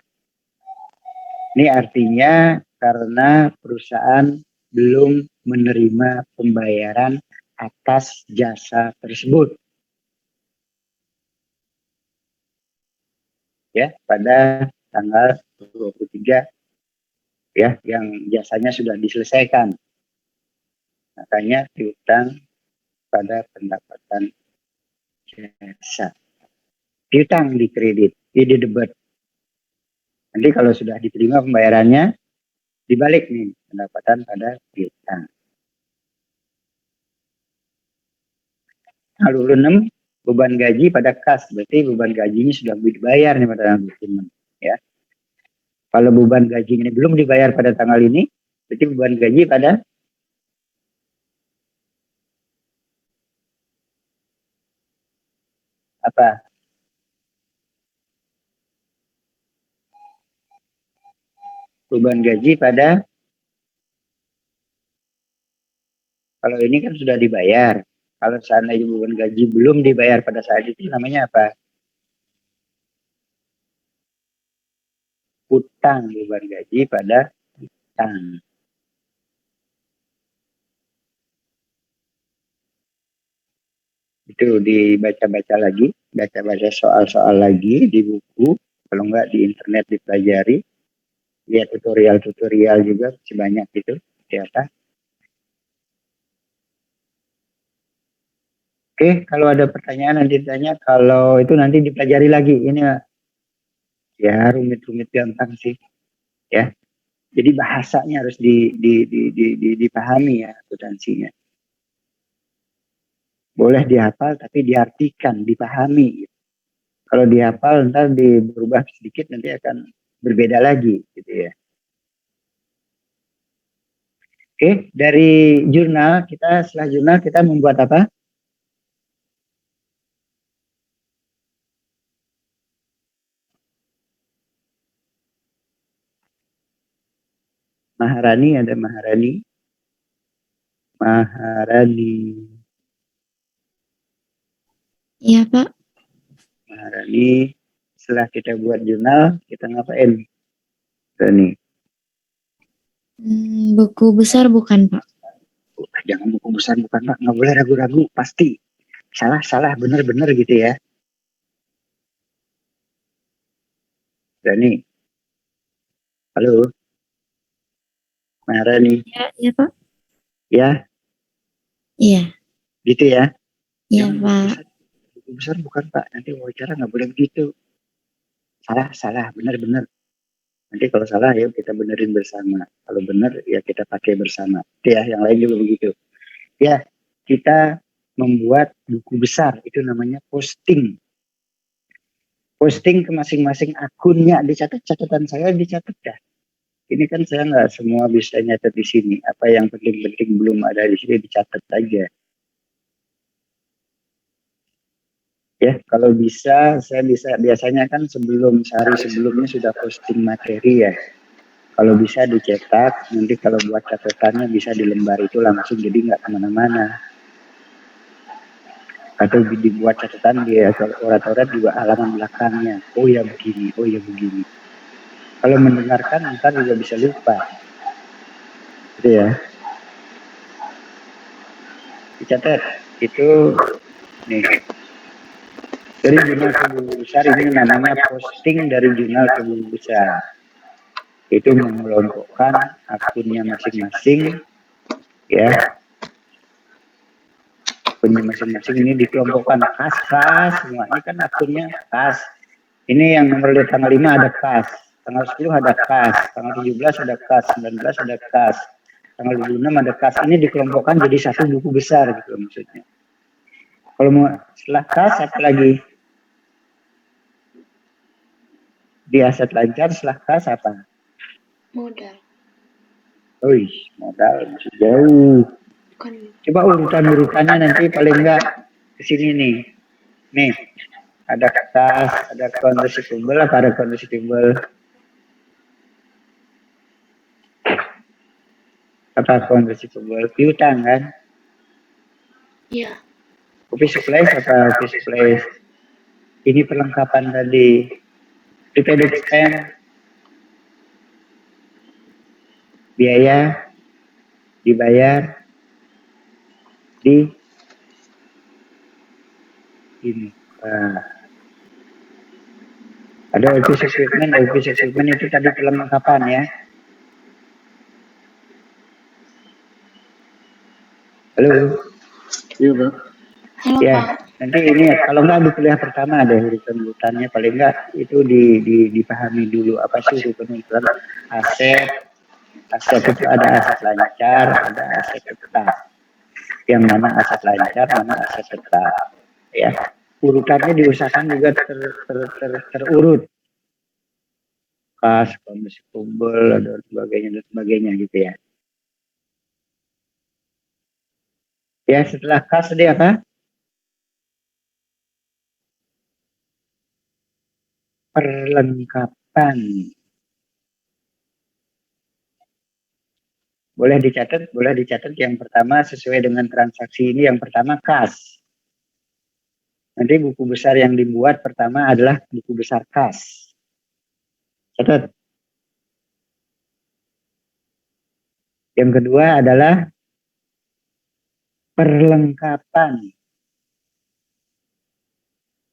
Ini artinya karena perusahaan belum menerima pembayaran atas jasa tersebut. Ya, pada tanggal 23 ya yang jasanya sudah diselesaikan. Makanya piutang pada pendapatan jasa. Piutang di kredit, di debit. Nanti kalau sudah diterima pembayarannya, dibalik nih pendapatan pada piutang. Lalu 6, beban gaji pada kas. Berarti beban gajinya sudah dibayar nih pada tanggal teman, ya. Kalau beban gaji ini belum dibayar pada tanggal ini, berarti beban gaji pada apa? Beban gaji pada, kalau ini kan sudah dibayar. Kalau seandainya beban gaji belum dibayar pada saat itu namanya apa? Utang. Beban gaji pada utang. Itu dibaca-baca lagi, baca-baca soal-soal lagi di buku, kalau enggak di internet dipelajari, lihat tutorial-tutorial juga sebanyak itu, ternyata. Oke, kalau ada pertanyaan nanti tanya, kalau itu nanti dipelajari lagi. Ini ya rumit-rumit gampang sih, ya. Jadi bahasanya harus dipahami ya akuntansinya. Boleh dihafal tapi diartikan, dipahami. Kalau dihafal ntar berubah sedikit nanti akan berbeda lagi, gitu ya. Oke, dari jurnal kita, setelah jurnal kita membuat apa? Maharani, ada Maharani. Maharani. Iya, Pak. Maharani, setelah kita buat jurnal, kita ngapain? Rani. Buku besar bukan, Pak? Jangan buku besar, bukan Pak. Nggak boleh ragu-ragu, pasti. Salah, benar-benar gitu ya. Rani. Halo. Maharani. Iya, Pak. Ya. Iya. Gitu ya. Iya, Jangan Pak. buku besar bukan Pak. Nanti wawancara nggak boleh begitu. Salah, benar-benar. Nanti kalau salah ya kita benerin bersama. Kalau benar ya kita pakai bersama. Itu ya, yang lain juga begitu. Ya, kita membuat buku besar. Itu namanya posting. Posting ke masing-masing akunnya. Dicatat, catatan saya dicatat dah. Ini kan saya nggak semua bisa nyatet di sini. Apa yang penting-penting belum ada di sini dicatat aja. Ya, kalau bisa, saya bisa biasanya kan sehari sebelumnya sudah posting materi ya. Kalau bisa dicetak, nanti kalau buat catatannya bisa di lembar itu langsung, jadi nggak kemana-mana. Atau dibuat catatan di orat-orat juga halaman belakangnya. Oh ya begini, oh ya begini. Kalau mendengarkan ntar juga bisa lupa. Gitu ya. Dicatat, itu nih. Dari jurnal ke buku besar ini namanya posting dari jurnal ke buku besar. Itu mengelompokkan akunnya masing-masing, ya. Akunnya masing-masing ini dikelompokkan kas semua. Ini kan akunnya kas. Ini yang nomor tanggal 5 ada kas, tanggal 10 ada kas, tanggal 17 ada kas, 19 ada kas, tanggal 26 ada kas. Ini dikelompokkan jadi satu buku besar gitu maksudnya. Kalau mau setelah kas apa lagi? Di aset lancar setelah kas apa? Modal. Wih, modal masih jauh. Bukan. Coba urutannya nanti paling enggak ke sini nih. Nih, ada kas, ada convertible, apa ada convertible? Apa convertible? Piutang kan? Iya. Office supplies apa office supplies? Ini perlengkapan tadi. Prepaid expense, biaya dibayar di ini. Ada office equipment itu tadi perlengkapan ya. Halo. Iya, Pak. Halo, Ya. Pak. Nanti ini kalau nggak di kuliah pertama ada urutan-urutannya, paling nggak itu dipahami dulu apa sih urutan-urutan aset. Aset itu ada aset lancar, ada aset tetap. Yang mana aset lancar, mana aset tetap. Ya, urutannya diusahakan juga terurut. Kas, kondisible, dan sebagainya gitu ya. Ya, setelah kas tadi apa? Perlengkapan. Boleh dicatat yang pertama sesuai dengan transaksi ini, yang pertama kas. Nanti buku besar yang dibuat pertama adalah buku besar kas. Catat. Yang kedua adalah perlengkapan.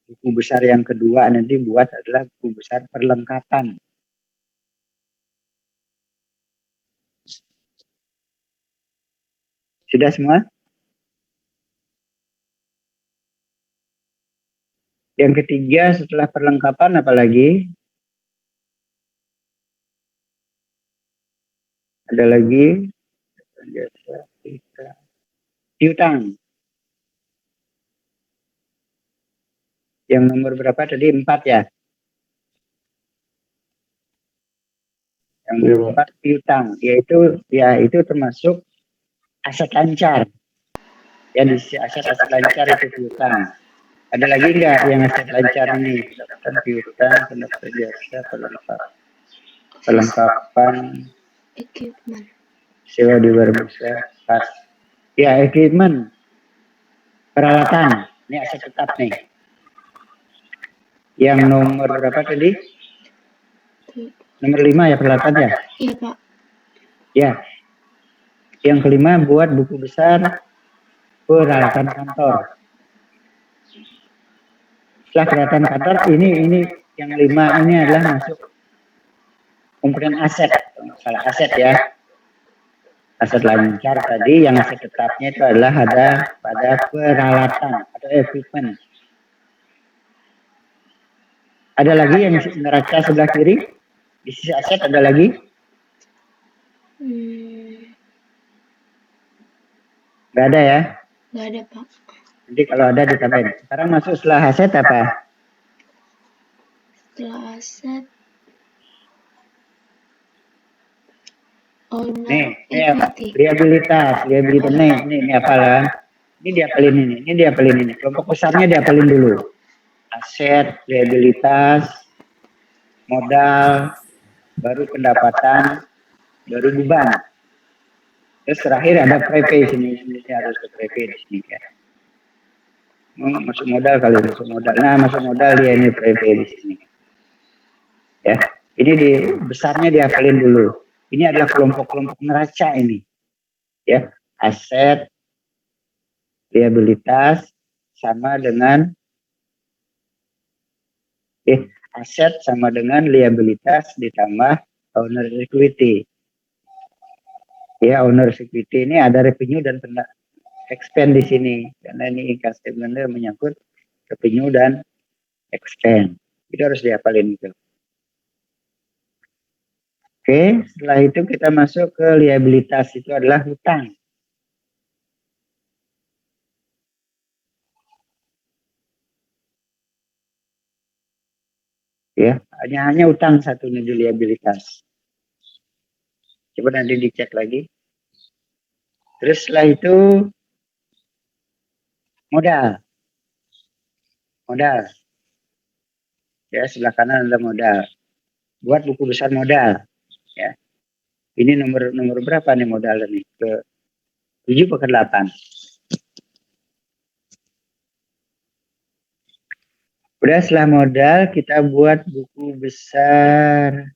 Buku besar yang kedua nanti buat adalah buku besar perlengkapan. Sudah semua? Yang ketiga setelah perlengkapan apalagi? Ada lagi piutang. Yang nomor berapa tadi? 4 ya? Yang nomor 4 piutang, yaitu ya itu termasuk aset lancar. Ya di aset lancar itu piutang. Ada lagi enggak yang aset lancar ini? Pendapatan piutang, pendapatan jasa, perlengkapan, Equipment. sewa di luar bursa, kas. Ya, equipment, peralatan. Ini aset tetap nih. Yang nomor berapa tadi? Nomor 5 ya peralatan ya? Iya, Pak. Ya. Yang kelima buat buku besar peralatan kantor. Setelah peralatan kantor ini yang 5 ini adalah masuk komponen aset. Salah aset ya. Aset lancar tadi, yang aset tetapnya itu adalah ada pada peralatan atau equipment. Ada lagi yang neraca sebelah kiri? Di sisi aset ada lagi? Nggak ada ya? Nggak ada, Pak. Nanti kalau ada ditambahin. Sekarang masuk setelah aset apa? Setelah aset, owner Nih equity. liabilitas. Nih apalan. Ini diapalin ini. Kelompok besarnya diapalin dulu. Aset, liabilitas, modal, baru pendapatan, baru beban. Terus terakhir ada prepay sini harus ke prepay di sini ya. Masuk modal kali masuk modal. Nah, masuk modal dia ini prepay di sini. Ya, ini besarnya dihafalin dulu. Ini adalah kelompok-kelompok neraca ini. Ya, aset, liabilitas sama dengan aset sama dengan liabilitas ditambah owner equity. Ya, owner equity ini ada revenue dan expense di sini karena ini income statement menyangkut revenue dan expense. Itu harus dihafalin itu. Oke, setelah itu kita masuk ke liabilitas, itu adalah hutang. Ya, hanya hutang satu nih di liabilitas. Coba nanti dicek lagi. Terus setelah itu modal. Ya, sebelah kanan ada modal. Buat buku besar modal. Ya. Ini nomor berapa nih modal ini? Ke 7 atau ke 8? Udah setelah modal kita buat buku besar.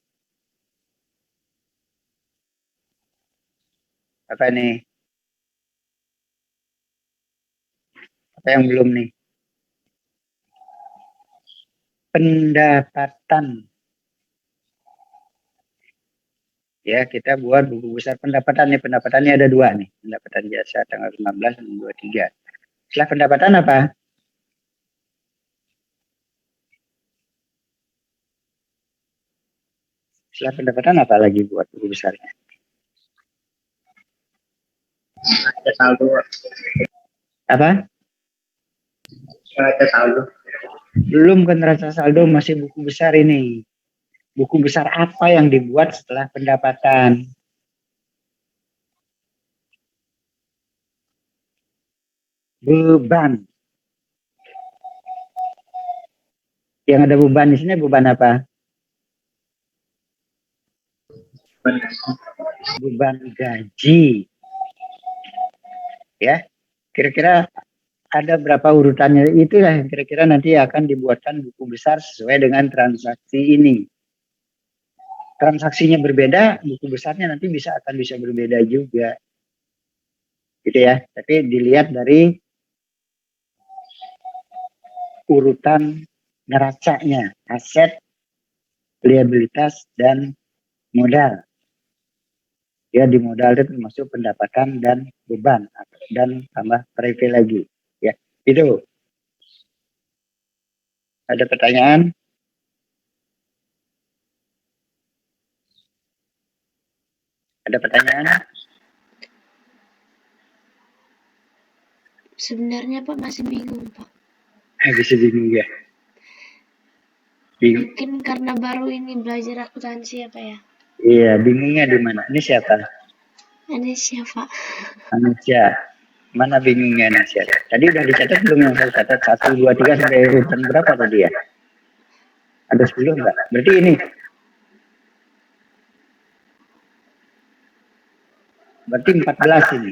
Apa nih? Apa yang belum nih? Pendapatan. Ya, kita buat buku besar pendapatannya. Pendapatannya ada 2 nih. Pendapatan jasa tanggal 15 dan 23. Setelah pendapatan apa? Setelah pendapatan apa lagi buat buku besarnya? Ada saldo, Pak. Apa? Ada saldo. Belum kan neraca saldo, masih buku besar ini. Buku besar apa yang dibuat setelah pendapatan? Beban. Yang ada beban di sini beban apa? Beban gaji. Ya, kira-kira ada berapa urutannya, itulah yang kira-kira nanti akan dibuatkan buku besar sesuai dengan transaksi ini. Transaksinya berbeda, buku besarnya nanti akan bisa berbeda juga. Gitu ya. Tapi dilihat dari urutan neracanya, aset, liabilitas, dan modal. Ya, di modal itu termasuk pendapatan dan beban dan tambah privilege. Ya, itu. Ada pertanyaan? Ada pertanyaan? Sebenarnya Pak masih bingung Pak. Bisa bingung ya? Bingung. Mungkin karena baru ini belajar akuntansi ya Pak ya. Iya, bingungnya di mana? Ini siapa? Anesya Pak. Manusia. Mana bingungnya Anesya? Tadi udah dicatat belum yang saya catat? 1, 2, 3 sampai urutan berapa tadi ya? Ada 10 enggak? Berarti ini. Berarti 14 ini.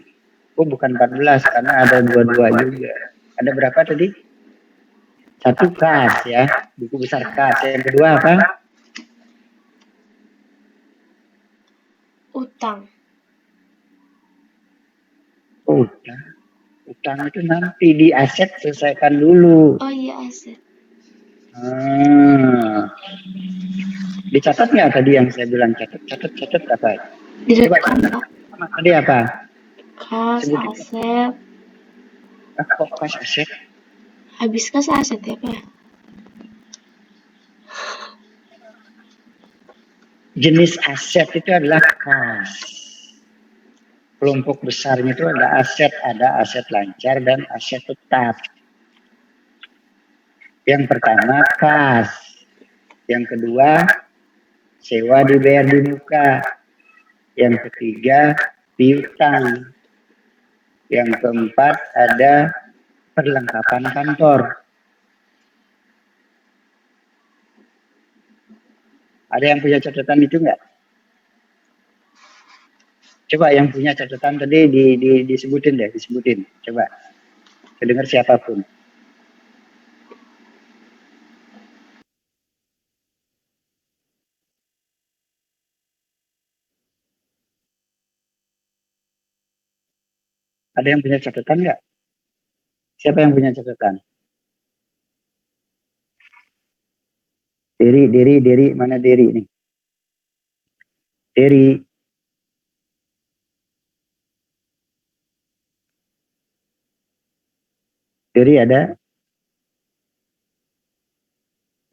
Oh, bukan 14 karena ada 22 juga. Ada berapa tadi? 1 kas ya, buku besar kas. Yang kedua apa? Utang. Oh, utang. Utang itu nanti di aset selesaikan dulu. Oh iya aset. Dicatat nggak tadi yang saya bilang catat apa? Direkam Pak. Tadi apa? Kas, Sebutin. aset. Kok kas aset? Habis kas aset ya Pak. Jenis aset itu adalah kas. Kelompok besarnya itu ada aset lancar dan aset tetap. Yang pertama kas. Yang kedua sewa dibayar di muka. Yang ketiga piutang. Yang keempat ada perlengkapan kantor. Ada yang punya catatan itu enggak? Coba yang punya catatan tadi disebutin deh, disebutin. Coba. Kedengar siapapun. Ada yang punya catatan enggak? Siapa yang punya catatan? Diri, mana Diri nih? Diri. Diri ada?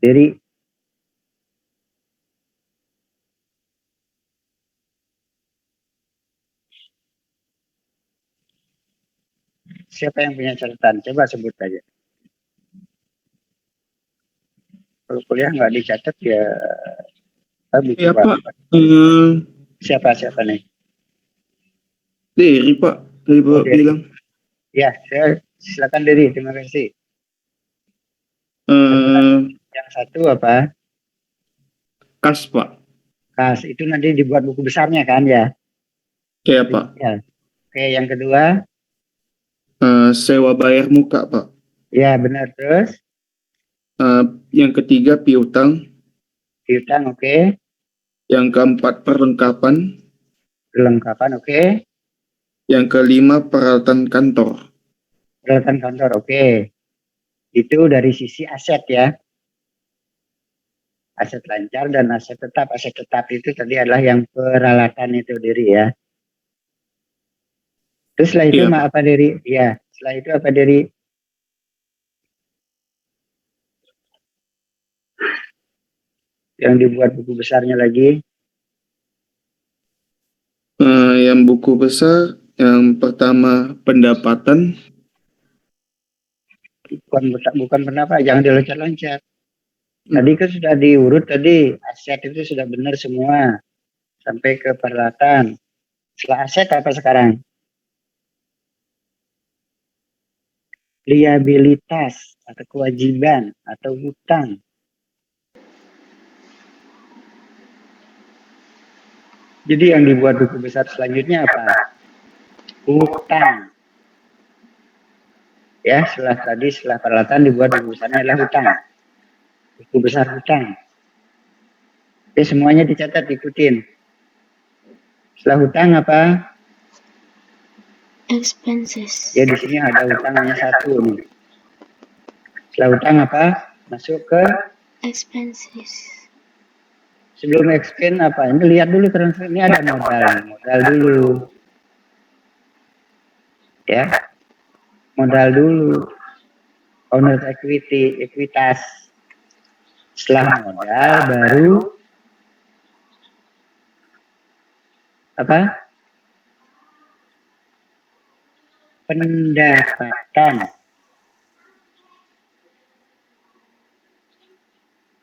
Diri. Siapa yang punya catatan? Coba sebut aja. Kalau kuliah nggak dicatat ya buku Ya Pak, Siapa nih? Diri Pak, dari Bapak Diri. bilang. Ya, silakan Diri. Terima kasih. Yang satu apa? Kas Pak. Kas. Itu nanti dibuat buku besarnya kan ya? Ya Pak. Ya. Oke, yang kedua? Sewa bayar muka Pak. Ya, benar. Terus? Yang ketiga piutang. Piutang, oke. Yang keempat perlengkapan. Perlengkapan, oke. Yang kelima peralatan kantor. Peralatan kantor, oke. Itu dari sisi aset ya. Aset lancar dan aset tetap. Aset tetap itu tadi adalah yang peralatan itu Diri ya. Terus setelah itu Iya, apa Diri? Ya, setelah itu apa Diri? Yang dibuat buku besarnya lagi. Yang buku besar, yang pertama pendapatan. Bukan pendapat, jangan diloncat-loncat. Tadi kan sudah diurut tadi, aset itu sudah benar semua. Sampai ke peralatan. Setelah aset apa sekarang? Liabilitas atau kewajiban atau hutang. Jadi yang dibuat buku besar selanjutnya apa? Hutang. Ya, setelah peralatan dibuat buku besarnya adalah hutang. Buku besar hutang. Oke, semuanya dicatat, ikutin. Setelah hutang apa? Expenses. Ya, di sini ada hutang hanya satu nih. Setelah hutang apa? Masuk ke Expenses. sebelum expense apa? Ini lihat dulu transfer, ini ada modal dulu. Ya. Modal dulu. Owner's equity, ekuitas. Setelah modal baru apa? Pendapatan.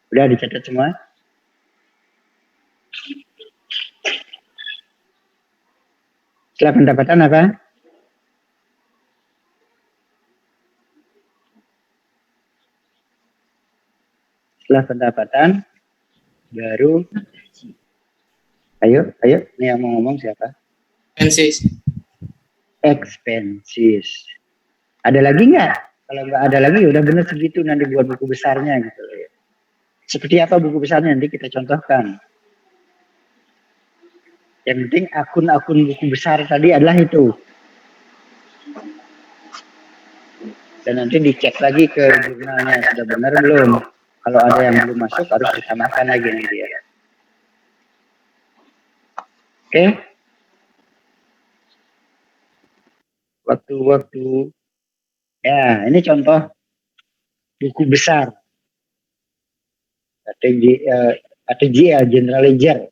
Udah dicatat semua? Setelah pendapatan apa? Setelah pendapatan baru ayo ini yang mau ngomong siapa? Expenses. Ada lagi nggak? Kalau nggak ada lagi udah bener segitu, nanti buat buku besarnya gitu ya. Seperti apa buku besarnya nanti kita contohkan. Yang penting akun-akun buku besar tadi adalah itu. Dan nanti dicek lagi ke jurnalnya sudah benar belum. Kalau ada yang belum masuk harus ditambahkan lagi nanti ya. Oke. Waktu-waktu. Ya, ini contoh buku besar. ATGL, General Ledger.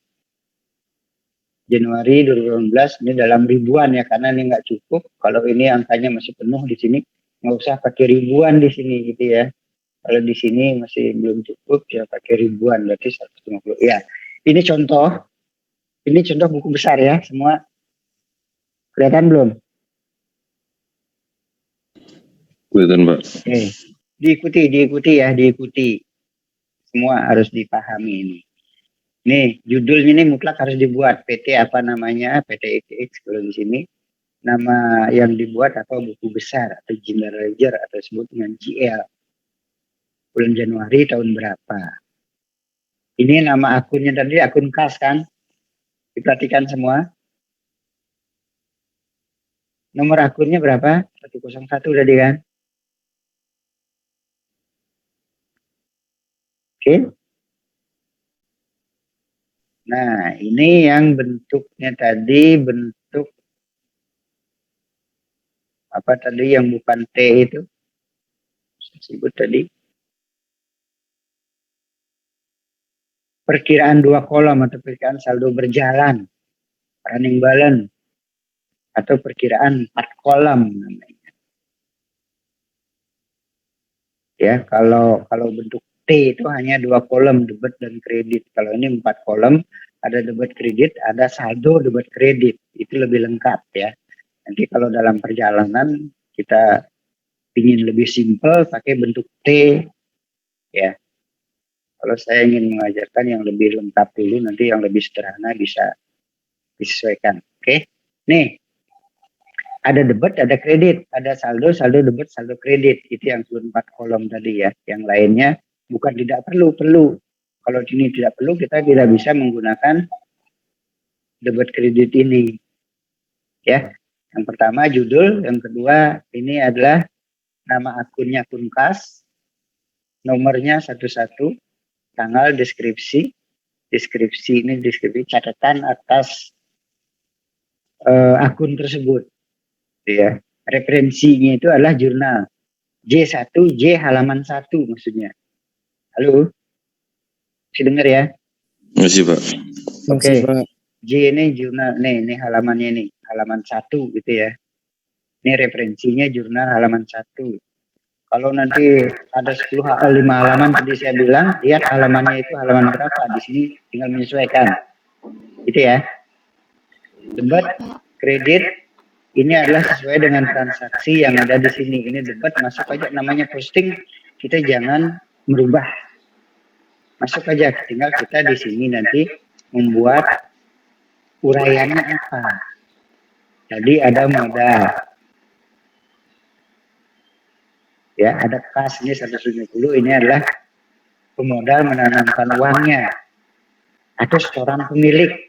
Januari 2018, ini dalam ribuan ya, karena ini nggak cukup. Kalau ini angkanya masih penuh di sini, nggak usah pakai ribuan di sini gitu ya. Kalau di sini masih belum cukup, ya pakai ribuan, berarti 150. Ya, ini contoh buku besar ya, semua kelihatan belum? Kelihatan, Pak. Oke, diikuti. Semua harus dipahami ini. Nih, judulnya ini mutlak harus dibuat. PT apa namanya? PT ITX kalau di sini. Nama yang dibuat atau buku besar atau General Ledger atau disebut dengan GL. Bulan Januari tahun berapa? Ini nama akunnya tadi akun kas kan? Diperhatikan semua. Nomor akunnya berapa? 101 tadi kan? Oke. Nah, ini yang bentuknya tadi bentuk apa tadi yang bukan T itu? Saya sebut tadi. Perkiraan 2 kolom atau perkiraan saldo berjalan, running balance, atau perkiraan 4 kolom namanya. Ya, kalau bentuk T itu hanya 2 kolom, debit dan kredit. Kalau ini 4 kolom, ada debit kredit, ada saldo debit kredit. Itu lebih lengkap ya. Nanti kalau dalam perjalanan kita ingin lebih simpel pakai bentuk T ya. Kalau saya ingin mengajarkan yang lebih lengkap dulu, nanti yang lebih sederhana bisa disesuaikan. Oke. Nih, ada debit, ada kredit, ada saldo debit, saldo kredit. Itu yang 4 kolom tadi ya. Yang lainnya bukan tidak perlu. Kalau ini tidak perlu, kita tidak bisa menggunakan debit kredit ini. Ya. Yang pertama judul, yang kedua ini adalah nama akunnya akun kas, nomornya 11, tanggal, deskripsi ini deskripsi catatan atas akun tersebut ya. Referensinya itu adalah jurnal J1 J halaman 1 maksudnya. Halo, masih dengar ya? Masih, Pak. Oke. J ini jurnal, nih halamannya nih, halaman 1 gitu ya. Ini referensinya jurnal halaman 1. Kalau nanti ada 5 halaman tadi saya bilang, lihat halamannya itu halaman berapa. Di sini tinggal menyesuaikan. Gitu ya. Debat, kredit, ini adalah sesuai dengan transaksi yang ada di sini. Ini debat, masuk aja namanya posting, kita jangan merubah. Masuk aja, tinggal kita di sini nanti membuat uraiannya apa. Tadi ada modal. Ya, ada kas ini 170, ini adalah pemodal menanamkan uangnya atau setoran pemilik.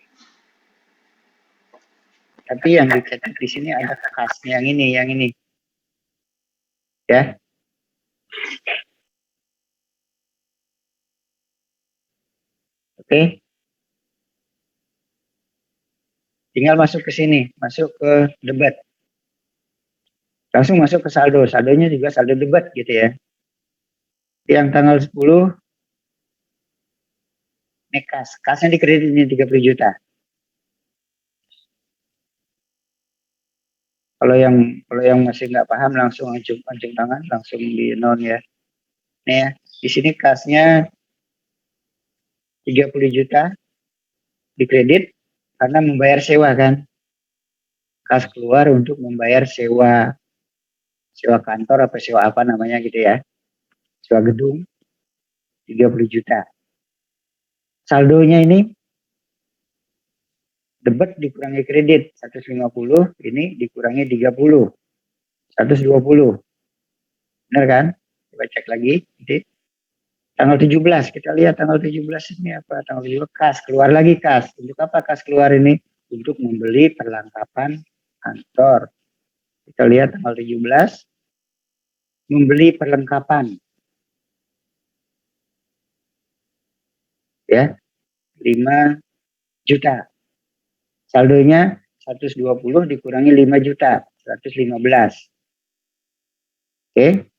Tapi yang dicatat di sini ada kasnya yang ini. Ya. Oke. Tinggal masuk ke sini, masuk ke debat. Langsung masuk ke saldo. Saldonya juga saldo debat gitu ya. Yang tanggal 10 ini kas. Kasnya di kredit ini 30 juta. Kalau yang masih nggak paham langsung acung tangan, langsung di non ya. Nih ya, di sini kasnya 30 juta di kredit karena membayar sewa kan. Kas keluar untuk membayar sewa kantor apa sewa apa namanya gitu ya. Sewa gedung 30 juta. Saldonya ini debat dikurangi kredit 150, ini dikurangi 30. 120. Benar kan? Coba cek lagi. Jadi, tanggal 17, kita lihat tanggal 17 ini apa? Tanggal 17 kas, keluar lagi kas. Untuk apa kas keluar ini? Untuk membeli perlengkapan kantor. Kita lihat tanggal 17, membeli perlengkapan. Ya, 5 juta. Saldonya 120 dikurangi 5 juta, 115. Oke.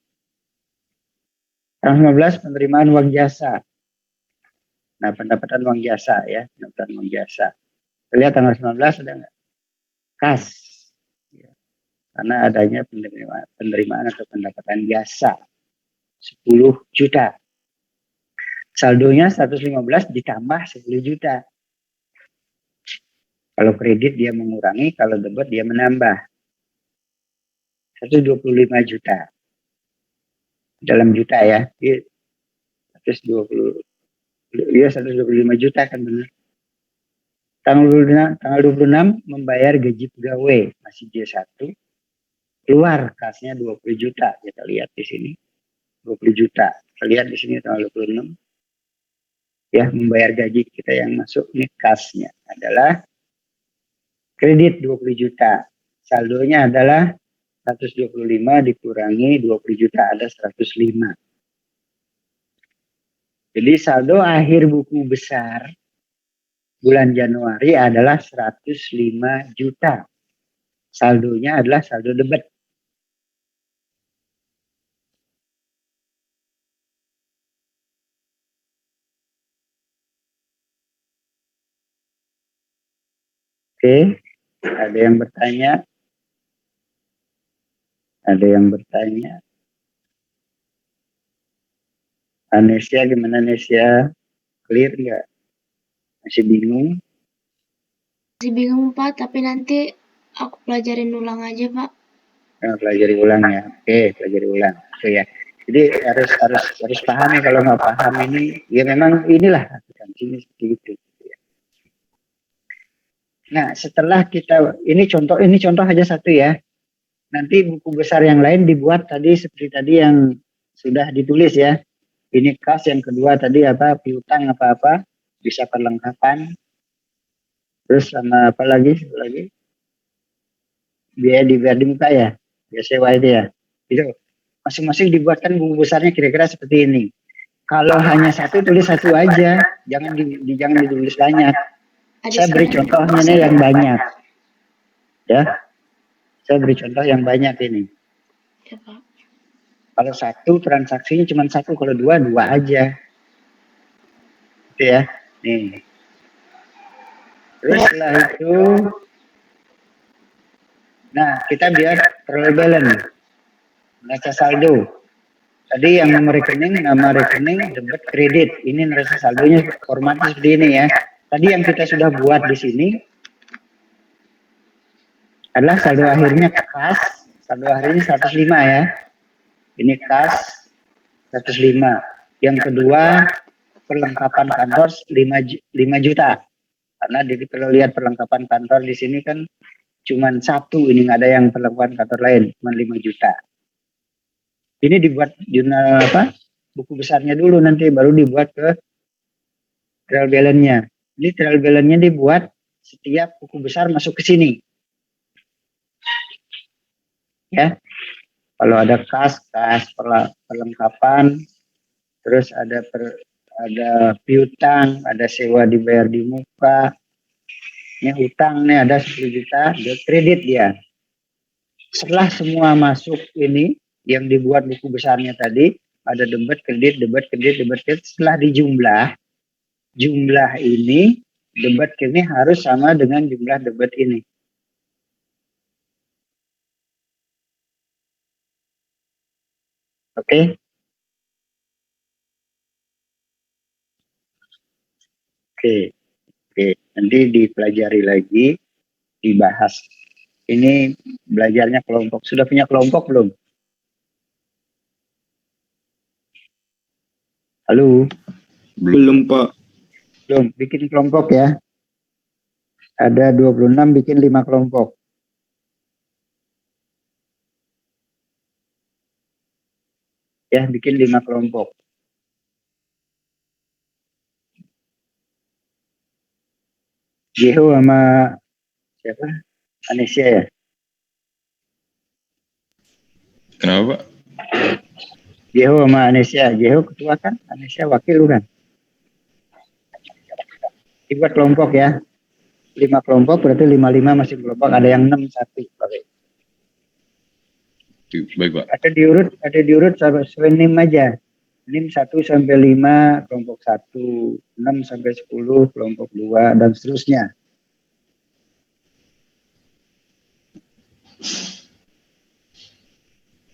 Tanggal 15 penerimaan uang jasa. Nah, pendapatan uang jasa ya, pendapatan uang jasa. Lihat tanggal 19 ada nggak? Kas. Ya. Karena adanya penerimaan atau pendapatan jasa 10 juta. Saldonya 115 ditambah 10 juta. Kalau kredit dia mengurangi, kalau debat dia menambah. 125 juta. Dalam juta ya. 125 juta kan benar. Tanggal 26 membayar gaji pegawai masih J1. Keluar kasnya 20 juta. Kita lihat di sini. 20 juta. Kita lihat di sini tanggal 26. Ya, membayar gaji kita yang masuk ini kasnya adalah kredit 20 juta. Saldonya adalah 125 dikurangi 20 juta ada 105. Jadi saldo akhir buku besar bulan Januari adalah 105 juta. Saldonya adalah saldo debat. Oke, ada yang bertanya? Ada yang bertanya? Anesia gimana Anesia? Clear nggak? Masih bingung? Masih bingung Pak, tapi nanti aku pelajarin ulang aja Pak. Pelajari ulang ya. Oke, pelajari ulang. Oke ya. Jadi harus paham ya, kalau nggak paham ini ya memang inilah sini seperti itu. Nah, setelah kita ini contoh aja satu ya. Nanti buku besar yang lain dibuat tadi seperti tadi yang sudah ditulis ya. Ini kas, yang kedua tadi apa, piutang apa-apa, bisa perlengkapan. Terus sama apa lagi? Biaya di muka ya. Biaya sewa itu ya. Itu masing-masing dibuatkan buku besarnya kira-kira seperti ini. Kalau hanya satu, tulis satu aja, jangan ditulis banyak. Saya beri contohnya nih yang banyak. Ya. Saya beri contoh yang banyak ini. Ya, Pak. Kalau satu transaksinya cuma satu, kalau dua aja. Gitu ya. Nih. Terus setelah itu, nah kita biar trial balance, neraca saldo. Tadi yang nomor rekening, nama rekening, debit, kredit. Ini neraca saldonya formatnya seperti ini ya. Tadi yang kita sudah buat di sini adalah saldo akhirnya kas, saldo akhirnya 105 ya. Ini kas 105. Yang kedua perlengkapan kantor 5 juta. Karena kalau lihat perlengkapan kantor di sini kan cuma satu, ini nggak ada yang perlengkapan kantor lain, cuma 5 juta. Ini dibuat jurnal apa? Buku besarnya dulu, nanti baru dibuat ke trial balance-nya. Ini trial balance-nya dibuat setiap buku besar masuk ke sini. Ya. Kalau ada kas perlengkapan, terus ada piutang, ada sewa dibayar di muka, ini hutang nih ada 10 juta, ada kredit dia. Setelah semua masuk ini, yang dibuat buku besarnya tadi, ada debit, kredit, setelah dijumlah, jumlah ini, debit ini harus sama dengan jumlah debit ini. Oke? Oke, nanti dipelajari lagi, dibahas. Ini belajarnya kelompok. Sudah punya kelompok belum? Halo? Belum, Pak. Belum, bikin kelompok ya. Ada 26, bikin 5 kelompok. Ya, bikin 5 kelompok. Jeho sama siapa? Anesia ya? Kenapa, Pak? Jeho sama Anesia. Jeho ketua kan? Anesia wakil kan? Dibuat kelompok ya. 5 kelompok berarti 5 masing kelompok. Ada yang 6 1. Oke. Baik, Pak. Ada diurut sesuai NIM aja. NIM 1 sampai 5 kelompok 1, 6 sampai 10 kelompok 2 dan seterusnya.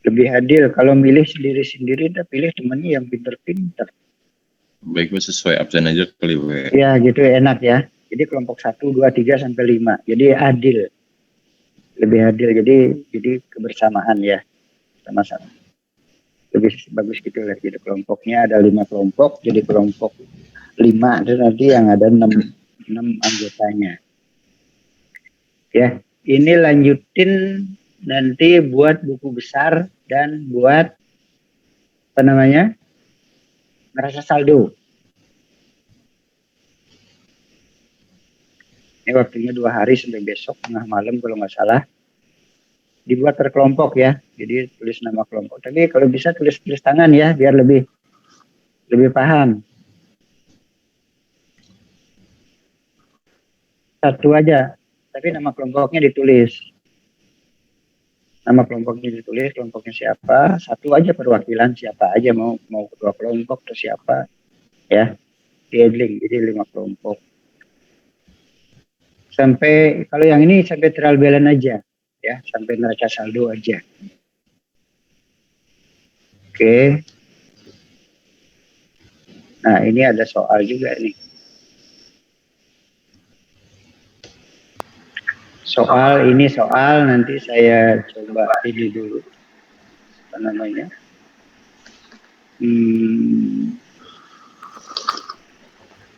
Lebih adil kalau milih sendiri-sendiri, dan pilih temannya yang pinter-pinter. Baik, Pak, sesuai absen aja kali, Pak. Ya gitu enak ya. Jadi kelompok 1, 2, 3 sampai 5. Jadi adil. Lebih adil, jadi kebersamaan ya. Sama-sama. Lebih bagus gitu lah. Jadi kelompoknya ada 5 kelompok, jadi kelompok 5 dan nanti yang ada 6 anggotanya. Ya, ini lanjutin nanti buat buku besar dan buat apa namanya? Neraca saldo. Ini waktunya 2 hari sampai besok tengah malam kalau nggak salah. Dibuat per kelompok ya, jadi tulis nama kelompok. Tapi kalau bisa tulis tangan ya, biar lebih paham. Satu aja, tapi nama kelompoknya ditulis. Nama kelompoknya ditulis, kelompoknya siapa, satu aja perwakilan siapa aja, mau ketua kelompok atau siapa, ya, diedling, jadi 5 kelompok. Sampai, kalau yang ini sampai trial balance aja, ya, sampai neraca saldo aja. Oke. Nah, ini ada soal juga nih. Soal nanti saya coba ini dulu. Apa namanya?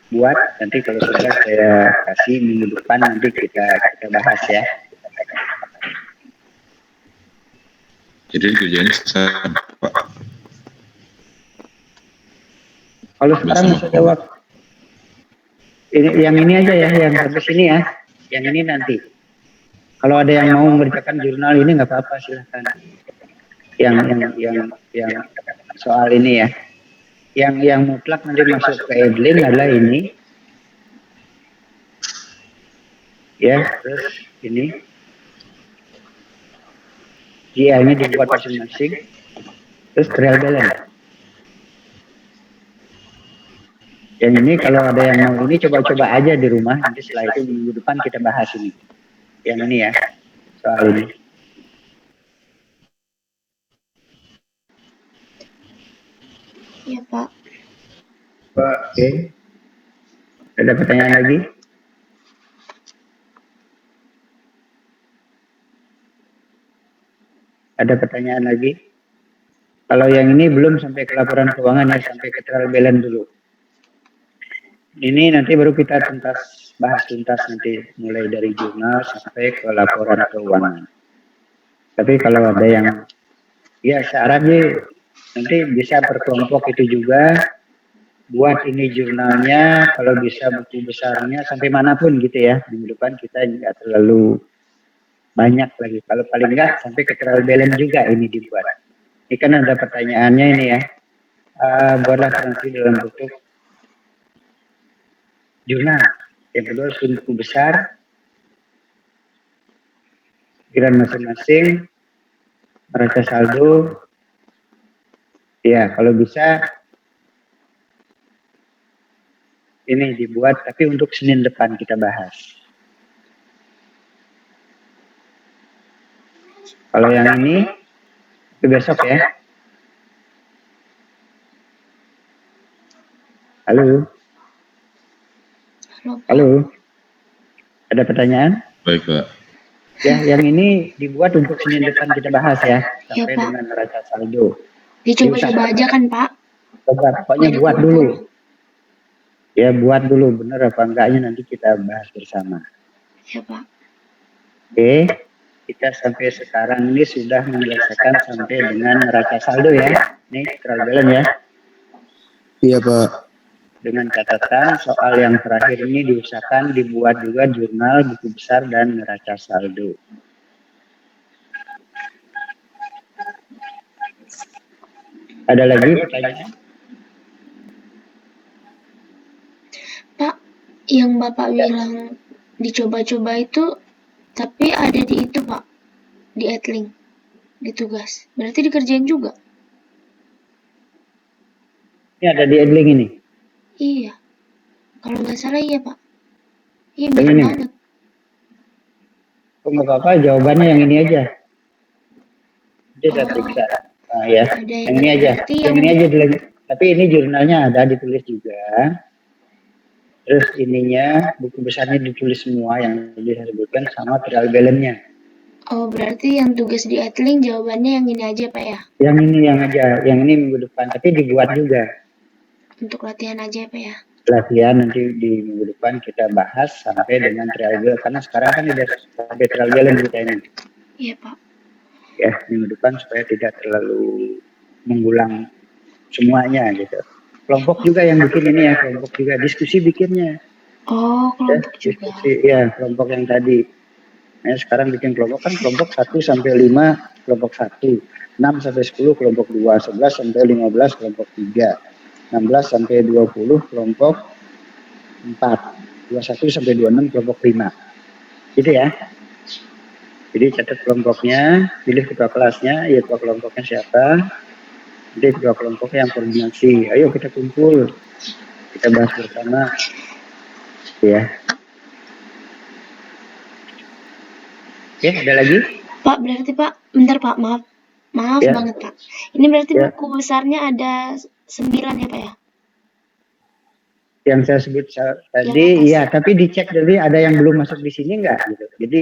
Buat nanti kalau sudah saya kasih minggu depan, nanti kita bahas ya. Jadi kerjanya saya, Pak. Kalau sekarang masih ada waktu. Yang ini aja ya, yang sampai sini ya. Yang ini nanti. Kalau ada yang mau mengerjakan jurnal ini nggak apa-apa, silahkan. Yang soal ini ya. Yang mutlak nanti masuk ke edling adalah ini. Ya, terus ini. GI-nya dibuat masing-masing. Terus trial balance. Yang ini kalau ada yang mau ini coba-coba aja di rumah, nanti setelah itu minggu depan kita bahas ini. Yang ini ya, soal ini. Iya, Pak. Oke. Ada pertanyaan lagi? Ada pertanyaan lagi? Kalau yang ini belum sampai ke laporan keuangan ya, sampai ke trial balance dulu. Ini nanti baru kita bahas tuntas nanti, mulai dari jurnal sampai ke laporan keuangan. Tapi kalau ada yang, ya sarannya nanti bisa per kelompok itu juga, buat ini jurnalnya, kalau bisa buku besarnya sampai manapun gitu ya. Minggu depan kita nggak terlalu banyak lagi. Kalau paling nggak sampai ke trial balance juga ini dibuat. Ini kan ada pertanyaannya ini ya. Buatlah transkrip dalam bentuk jurnal. Yang kedua buku besar, pikiran masing-masing, neraca saldo. Ya, kalau bisa ini dibuat, tapi untuk Senin depan kita bahas. Kalau yang ini, itu besok ya. Halo? Halo? Ada pertanyaan? Baik, Pak. Ya, yang ini dibuat untuk Senin depan kita bahas ya, sampai Pak. dengan neraca saldo. Dicoba-coba aja kan, Pak? Coba, pokoknya buat dulu. Ya, buat dulu, bener apa enggaknya nanti kita bahas bersama. Ya, Pak. Oke, kita sampai sekarang ini sudah menyelesaikan sampai dengan neraca saldo ya. Ini trial balance ya. Iya, Pak. Dengan catatan soal yang terakhir ini diusahakan dibuat juga jurnal, buku besar, dan neraca saldo. Ada lagi pertanyaan? Pak, yang Bapak bilang dicoba-coba itu, tapi ada di itu, Pak. Di Edling. Di tugas. Berarti dikerjain juga? Ini ada di Edling ini. Iya. Kalau nggak salah iya, Pak. Iya, Yang bener ini? banget. Oh, nggak apa-apa, jawabannya yang ini aja. Jadi saya periksa. Nah, ya. Ada Yang ini aja. berarti Yang ini aja. Tapi ini jurnalnya ada ditulis juga. Terus ininya, buku besarnya ditulis semua yang disebutkan sama trial balance-nya. Oh, berarti yang tugas di Edling jawabannya yang ini aja, Pak ya? Yang ini yang aja, yang ini minggu depan. Tapi dibuat juga. Untuk latihan aja, Pak ya? Latihan nanti di minggu depan kita bahas sampai dengan trial balance. Karena sekarang kan udah sampai trial balance kita ini. Iya, Pak. Ya, minggu depan supaya tidak terlalu mengulang semuanya gitu. Kelompok juga yang bikin ini ya, kelompok juga diskusi bikinnya. Oh, Ya, kelompok juga. diskusi, ya kelompok yang tadi. Nah, sekarang bikin kelompok kan kelompok 1 sampai 5 kelompok 1, 6 sampai 10 kelompok 2, 11 sampai 15 kelompok 3, 16 sampai 20 kelompok 4, 21 sampai 26 kelompok 5. Gitu ya. Jadi catat kelompoknya, pilih ketua kelasnya, ya ketua kelompoknya siapa. Jadi ketua kelompoknya yang koordinasi. Ayo kita kumpul, kita bahas bersama. Ya. Oke, ada lagi? Pak, berarti Pak, bentar Pak, maaf Ya. banget Pak. Ini berarti Ya. buku besarnya ada 9 ya Pak ya? Yang saya sebut tadi, iya, tapi dicek dulu ada yang belum masuk di sini enggak gitu. Jadi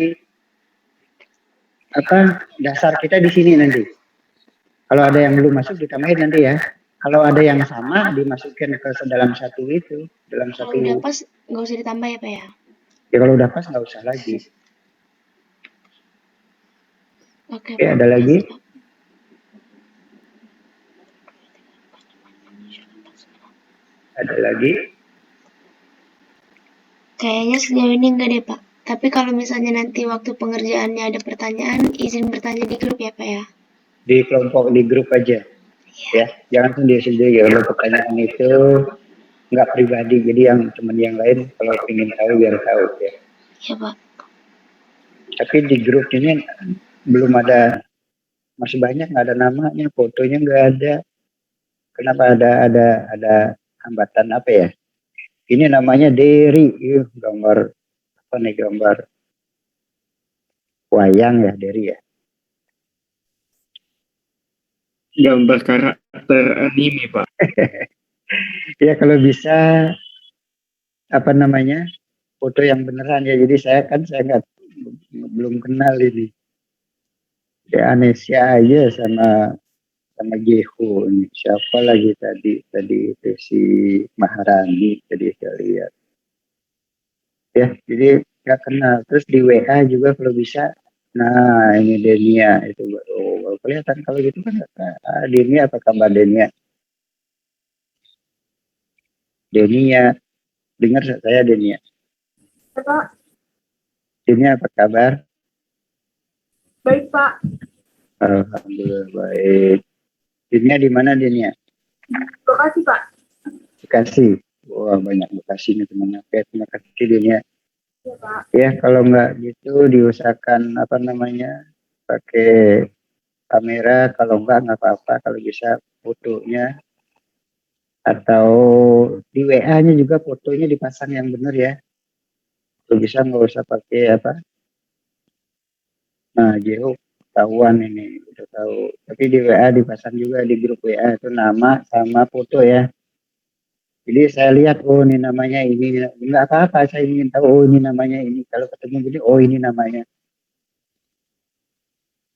apa dasar kita di sini nanti. Kalau ada yang belum masuk ditambahin nanti ya. Kalau ada yang sama dimasukkan ke dalam satu itu, dalam Kalau satu. udah pas nggak usah ditambah ya Pak ya? Ya kalau udah pas nggak usah lagi. Oke. Oke, ada lagi? Ada lagi? Kayaknya sejauh ini enggak deh Pak. Tapi kalau misalnya nanti waktu pengerjaannya ada pertanyaan, izin bertanya di grup ya Pak ya? Di kelompok, di grup aja. Ya, jangan sendiri-sendiri ya. Kalau pertanyaan itu nggak pribadi, jadi yang teman yang lain kalau ingin tahu biar tahu ya. Iya Pak. Tapi di grup ini belum ada, masih banyak nggak ada namanya, fotonya nggak ada. Kenapa ada hambatan apa ya? Ini namanya Derry. Gambar apa nih, gambar wayang ya, Derry ya. Gambar karakter anime, Pak. Ya kalau bisa apa namanya, foto yang beneran ya. Jadi saya nggak belum kenal ini. Ya Anesia aja sama Jeho ini. Siapa lagi tadi itu si Maharani tadi saya lihat. Ya jadi nggak kenal. Terus di WA juga kalau bisa. Nah ini Denia itu baru kelihatan kalau gitu kan. Denia, apa kabar Denia? Denia, dengar saya Denia. Pak, Denia apa kabar? baik Pak. Alhamdulillah baik. Denia di mana Denia? Bekasi Pak. Bekasi. Wah banyak Bekasi nih teman. Oke, terima kasih Denia. Ya Pak. Ya kalau nggak gitu diusahakan apa namanya pakai kamera, kalau nggak apa-apa, kalau bisa fotonya atau di WA-nya juga fotonya dipasang yang benar ya. Kalau bisa nggak usah pakai apa. Nah Jeho ketahuan ini udah tahu. Tapi di WA dipasang juga, di grup WA itu nama sama foto ya. Jadi saya lihat, oh ini namanya ini, nggak apa-apa, saya ingin tahu, oh ini namanya ini. Kalau ketemu gini, oh ini namanya.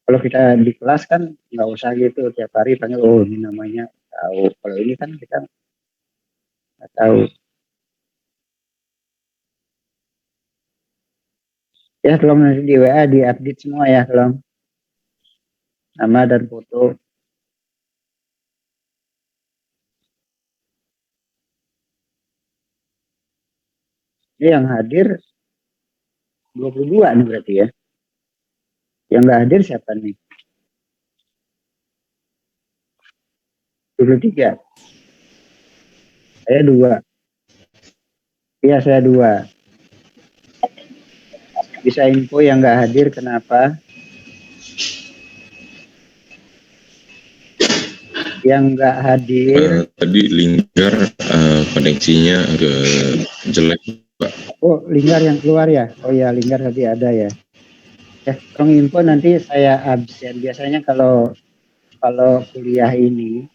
Kalau kita di kelas kan nggak usah gitu, tiap hari panggil, oh ini namanya, tahu. Kalau ini kan kita nggak tahu. Ya tolong nanti di WA diupdate semua ya, tolong. Nama dan foto. Ini yang hadir 22 nih berarti ya. Yang nggak hadir siapa nih? 23. Saya 2. Iya saya 2. Bisa info yang nggak hadir kenapa? Yang nggak hadir. Tadi Linggar koneksinya agak jelek, Pak. Oh Linggar yang keluar ya? Oh ya Linggar tadi ada ya. Ya tolong info nanti saya absen. Biasanya kalau kuliah ini,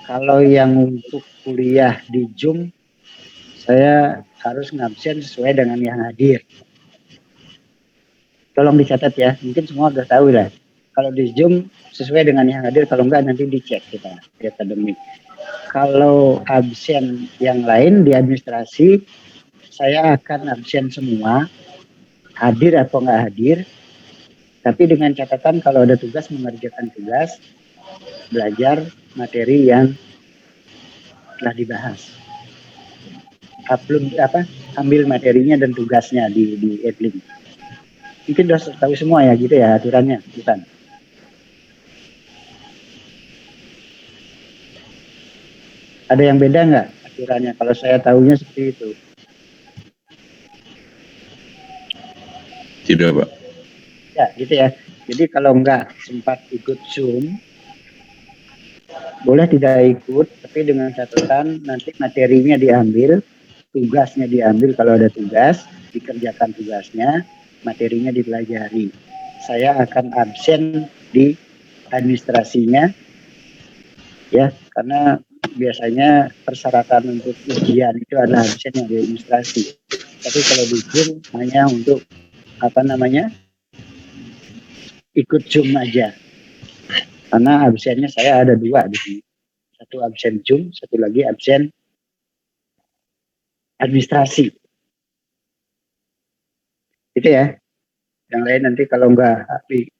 kalau yang untuk kuliah di Zoom, saya harus ngabsen sesuai dengan yang hadir. Tolong dicatat ya, mungkin semua udah tahu lah. Kalau di Zoom sesuai dengan yang hadir, kalau enggak nanti dicek kita di akademik. Kalau absen yang lain di administrasi, saya akan absen semua, hadir atau enggak hadir. Tapi dengan catatan kalau ada tugas, mengerjakan tugas, belajar materi yang telah dibahas. Ambil materinya dan tugasnya di Edlink. Mungkin sudah tahu semua ya gitu ya aturannya, bukan? Ada yang beda nggak aturannya? Kalau saya tahunya seperti itu. Tidak, Pak. Ya gitu ya. Jadi kalau nggak sempat ikut Zoom, boleh tidak ikut, tapi dengan catatan nanti materinya diambil, tugasnya diambil kalau ada tugas, dikerjakan tugasnya, materinya dipelajari. Saya akan absen di administrasinya, ya, karena biasanya persyaratan untuk ujian itu adalah absen yang di administrasi. Tapi kalau di Zoom hanya untuk ikut Zoom aja. Karena absennya saya ada 2 di sini. Satu absen Zoom, satu lagi absen administrasi. Gitu ya. Yang lain nanti kalau nggak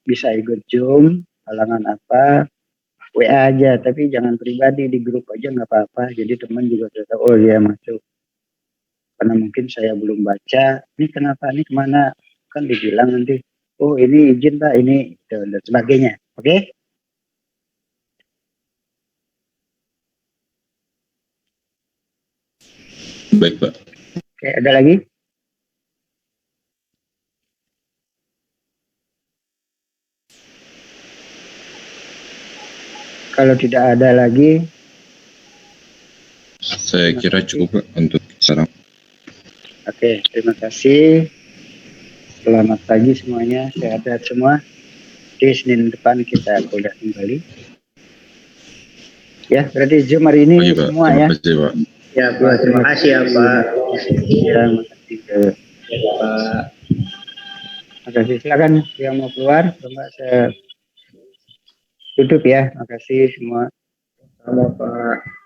bisa ikut Zoom, halangan apa, WA aja. Tapi jangan pribadi, di grup aja nggak apa-apa. Jadi teman juga sudah tahu, oh dia masuk. Karena mungkin saya belum baca, ini kenapa, ini kemana. Kan dibilang nanti, oh ini izin Pak, ini, dan sebagainya. Oke? Baik, Pak. Oke, ada lagi? Kalau tidak ada lagi, Saya kira cukup, Pak, untuk sekarang. Oke, terima kasih. Selamat pagi semuanya, sehat-sehat semua. Di Senin depan kita kuliah kembali. Ya, berarti Zoom hari ini Baik, Pak. semua Terima ya. kasih, Pak. Ya Pak, terima kasih ya Pak. Terima kasih ke Pak. Terima kasih. Silakan yang mau keluar, coba saya tutup ya. Terima kasih semua. Sama Pak.